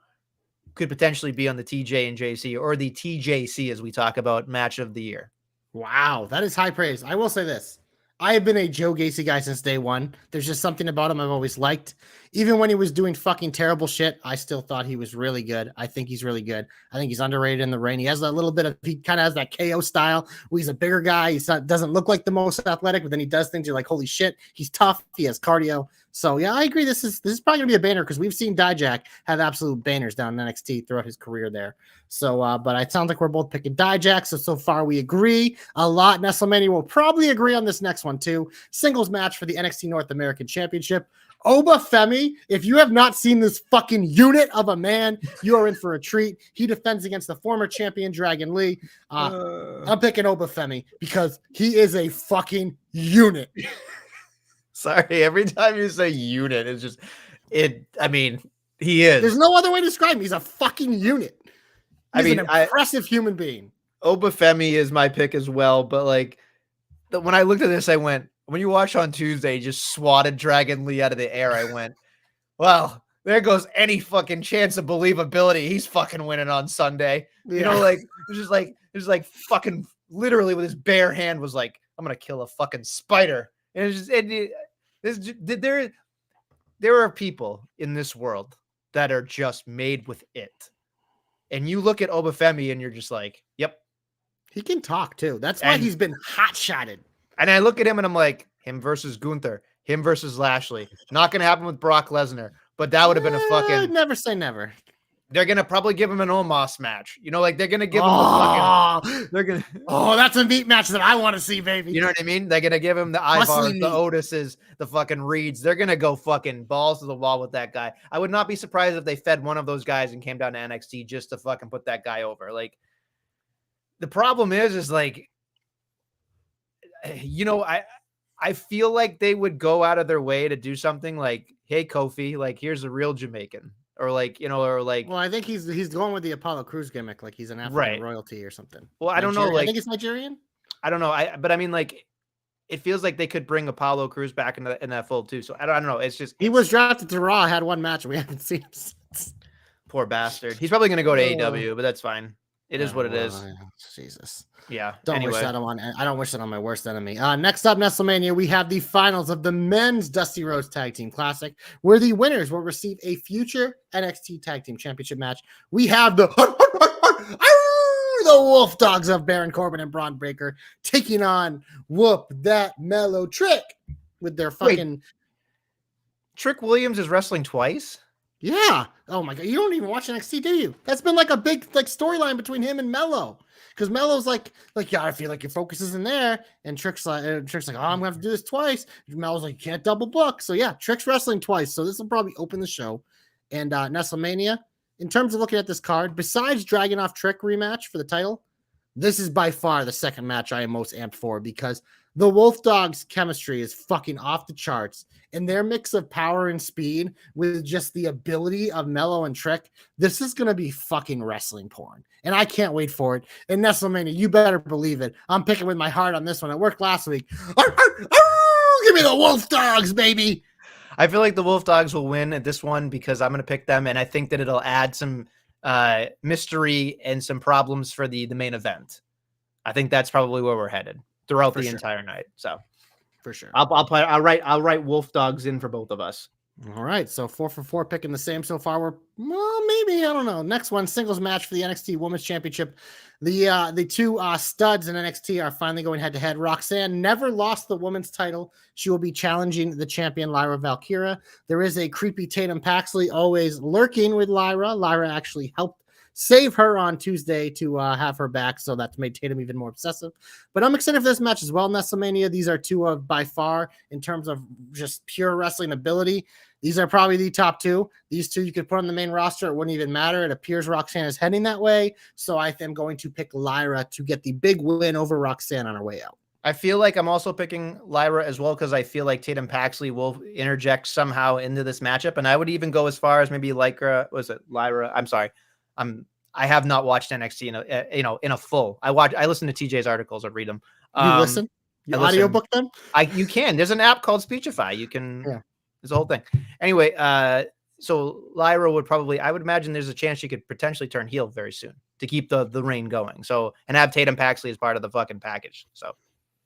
Speaker 1: could potentially be on the TJ and JC or the TJC as we talk about match of the year.
Speaker 2: Wow, that is high praise. I will say this. I have been a Joe Gacy guy since day one. There's just something about him I've always liked. Even when he was doing fucking terrible shit, I still thought he was really good. I think he's really good. I think he's underrated in the ring. He has that little bit of, he kind of has that KO style where he's a bigger guy. He doesn't look like the most athletic, but then he does things you're like, holy shit, he's tough. He has cardio. So yeah, I agree. This is probably gonna be a banner because we've seen Dijak have absolute banners down in NXT throughout his career there. So, but it sounds like we're both picking Dijak. So far we agree a lot. Nestlemania will probably agree on this next one too. Singles match for the NXT North American Championship. Oba Femi, if you have not seen this fucking unit of a man, you are in for a treat. He defends against the former champion Dragon Lee. I'm picking Oba Femi because he is a fucking unit.
Speaker 1: Sorry, every time you say unit, it's just I mean, he is.
Speaker 2: There's no other way to describe him. He's a fucking unit. He's an impressive human being.
Speaker 1: Oba Femi is my pick as well, but like when I looked at this, I went, when you watch on Tuesday, just swatted Dragon Lee out of the air, I went, well, there goes any fucking chance of believability. He's fucking winning on Sunday.
Speaker 2: Yeah.
Speaker 1: You know, like, it was like fucking literally with his bare hand was like, I'm going to kill a fucking spider. And it's just, there are people in this world that are just made with it. And you look at Obafemi and you're just like, yep.
Speaker 2: He can talk too. That's why he's been hot-shotted.
Speaker 1: And I look at him and I'm like, him versus Gunther, him versus Lashley. Not going to happen with Brock Lesnar, but that would have been a fucking...
Speaker 2: Never say never.
Speaker 1: They're going to probably give him an Omos match. You know, like they're going to give him the fucking... They're gonna...
Speaker 2: Oh, that's a meat match that I want to see, baby.
Speaker 1: You know what I mean? They're going to give him the Ivars, the Otises, the fucking Reeds. They're going to go fucking balls to the wall with that guy. I would not be surprised if they fed one of those guys and came down to NXT just to fucking put that guy over. Like, the problem is like, you know, I feel like they would go out of their way to do something like, hey, Kofi, like, here's a real Jamaican. Or like, you know, or like...
Speaker 2: Well, I think he's going with the Apollo Crews gimmick, like he's an African royalty or something.
Speaker 1: Well, I don't know. Like,
Speaker 2: I think it's Nigerian.
Speaker 1: I don't know. But I mean, like, it feels like they could bring Apollo Crews back in that fold too. So I don't know. It's just...
Speaker 2: He was drafted to Raw, had one match, and we haven't seen him since.
Speaker 1: Poor bastard. He's probably going to go to AEW, but that's fine. It is what it is.
Speaker 2: Jesus.
Speaker 1: Yeah.
Speaker 2: Wish that on. I don't wish that on my worst enemy. Next up, Nestlemania, we have the finals of the men's Dusty Rhodes Tag Team Classic, where the winners will receive a future NXT Tag Team Championship match. We have the Wolf Dogs of Baron Corbin and Braun Breaker taking on Whoop That Mellow Trick with their fucking... Wait,
Speaker 1: Trick Williams is wrestling twice?
Speaker 2: Yeah. Oh my God. You don't even watch NXT, do you? That's been like a big like storyline between him and Mello. Because Mello's like, yeah, I feel like your focus isn't there. And Trick's like, oh, I'm gonna have to do this twice. Mello's like, you can't double book. So yeah, Trick's wrestling twice. So this will probably open the show. And Nestlemania, in terms of looking at this card, besides Dragunov Trick rematch for the title, this is by far the second match I am most amped for because the Wolf Dogs chemistry is fucking off the charts. And their mix of power and speed with just the ability of Mello and Trick, this is going to be fucking wrestling porn. And I can't wait for it. And Nestlemania, you better believe it. I'm picking with my heart on this one. It worked last week. Give me the Wolf Dogs, baby.
Speaker 1: I feel like the Wolf Dogs will win at this one because I'm going to pick them. And I think that it'll add some mystery and some problems for the main event. I think that's probably where we're headed throughout the entire night. So
Speaker 2: for sure,
Speaker 1: I'll write Wolf Dogs in for both of us.
Speaker 2: All right, so 4 for 4 picking the same so far. We're maybe, I don't know. Next one, singles match for the NXT Women's Championship. The two studs in NXT are finally going head to head. Roxanne never lost the women's title. She will be challenging the champion Lyra Valkyria. There is a creepy Tatum Paxley always lurking with Lyra. Lyra actually helped save her on Tuesday to have her back, so that's made Tatum even more obsessive. But I'm excited for this match as well, Nestlemania. These are two of, by far, in terms of just pure wrestling ability, these are probably the top two. These two you could put on the main roster. It wouldn't even matter. It appears Roxanne is heading that way, so I am going to pick Lyra to get the big win over Roxanne on her way out.
Speaker 1: I feel like I'm also picking Lyra as well because I feel like Tatum Paxley will interject somehow into this matchup, and I would even go as far as maybe Lyra. I'm sorry. I have not watched NXT in a full. I listen to TJ's articles or read them.
Speaker 2: You listen? You audiobook them?
Speaker 1: You can. There's an app called Speechify. You can. Yeah. There's the whole thing. Anyway, so Lyra would probably. I would imagine there's a chance she could potentially turn heel very soon to keep the reign going. So and have Tatum Paxley as part of the fucking package. So.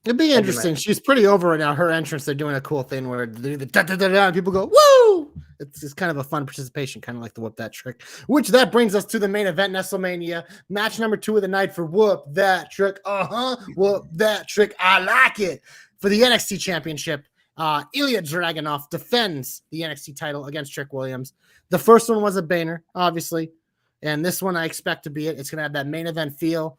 Speaker 2: It'd be interesting. She's pretty over right now. Her entrance, they're doing a cool thing where they do the da-da-da-da, and people go, woo! It's kind of a fun participation, kind of like the Whoop That Trick. Which that brings us to the main event, Nestlemania. Match number 2 of the night for Whoop That Trick. Whoop That Trick. I like it. For the NXT Championship, Ilya Dragunov defends the NXT title against Trick Williams. The first one was a banger, obviously. And this one I expect to be it. It's going to have that main event feel.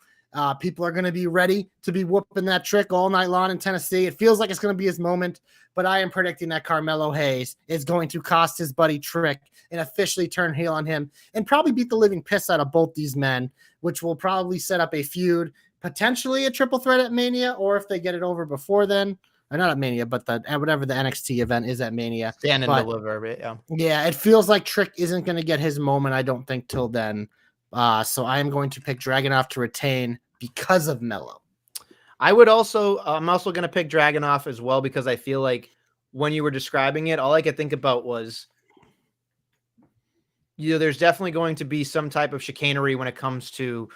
Speaker 2: People are going to be ready to be whooping that Trick all night long in Tennessee. It feels like it's going to be his moment, but I am predicting that Carmelo Hayes is going to cost his buddy Trick and officially turn heel on him and probably beat the living piss out of both these men, which will probably set up a feud, potentially a triple threat at Mania, or if they get it over before then, or not at Mania, but whatever the NXT event is at Mania.
Speaker 1: Stand and deliver, yeah.
Speaker 2: Yeah, it feels like Trick isn't going to get his moment, I don't think, till then. So I am going to pick Dragunov to retain because of Mello.
Speaker 1: I'm also going to pick Dragunov as well, because I feel like when you were describing it, all I could think about was, there's definitely going to be some type of chicanery when it comes to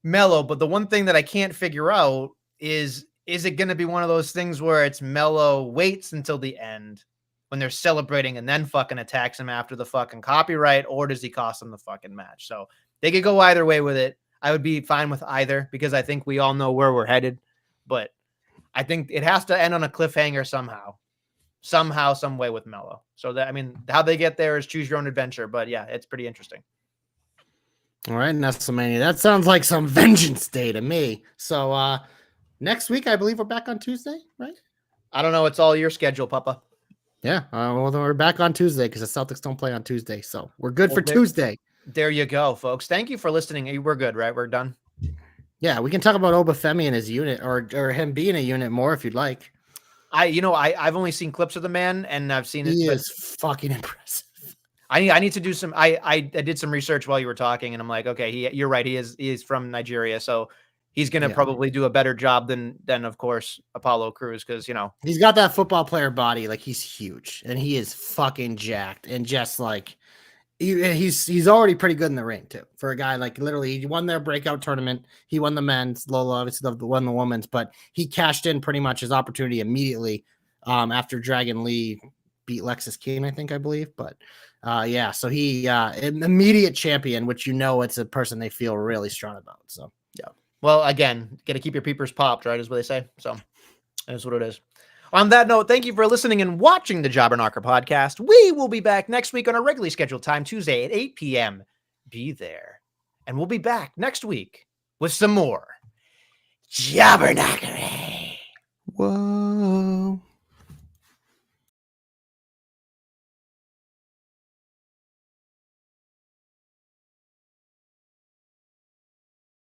Speaker 1: Melo. But the one thing that I can't figure out is it going to be one of those things where it's Melo waits until the end when they're celebrating and then fucking attacks him after the fucking copyright, or does he cost them the fucking match? So they could go either way with it. I would be fine with either, because I think we all know where we're headed, but I think it has to end on a cliffhanger somehow, some way with Melo. So that, I mean, how they get there is choose your own adventure, but yeah, it's pretty interesting.
Speaker 2: All right, Nestlemania. That sounds like some Vengeance Day to me. So next week, I believe we're back on Tuesday, right?
Speaker 1: I don't know. It's all your schedule, Papa.
Speaker 2: Yeah. Well, then we're back on Tuesday because the Celtics don't play on Tuesday. So we're good for Tuesday.
Speaker 1: There you go, folks. Thank you for listening. We're good, right? We're done.
Speaker 2: Yeah, we can talk about Obafemi and his unit, or him being a unit more if you'd like.
Speaker 1: I've only seen clips of the man, and I've seen
Speaker 2: He is fucking impressive.
Speaker 1: I need to do some. I did some research while you were talking, and I'm like, okay, you're right. He is from Nigeria, so he's gonna probably do a better job than of course Apollo Crews, because
Speaker 2: he's got that football player body. Like, he's huge and he is fucking jacked, and just like he's already pretty good in the ring too, for a guy. Like, literally, he won their breakout tournament. He won the men's. Lola obviously won the women's, but he cashed in pretty much his opportunity immediately after Dragon Lee beat Lexus King, I believe. But yeah, so he an immediate champion, which it's a person they feel really strong about. So
Speaker 1: yeah. Well, again, got to keep your peepers popped, right? Is what they say. So that's what it is. On that note, thank you for listening and watching the Jobber Knocker podcast. We will be back next week on a regularly scheduled time, Tuesday at 8 p.m. Be there. And we'll be back next week with some more Jobber Knockery.
Speaker 2: What?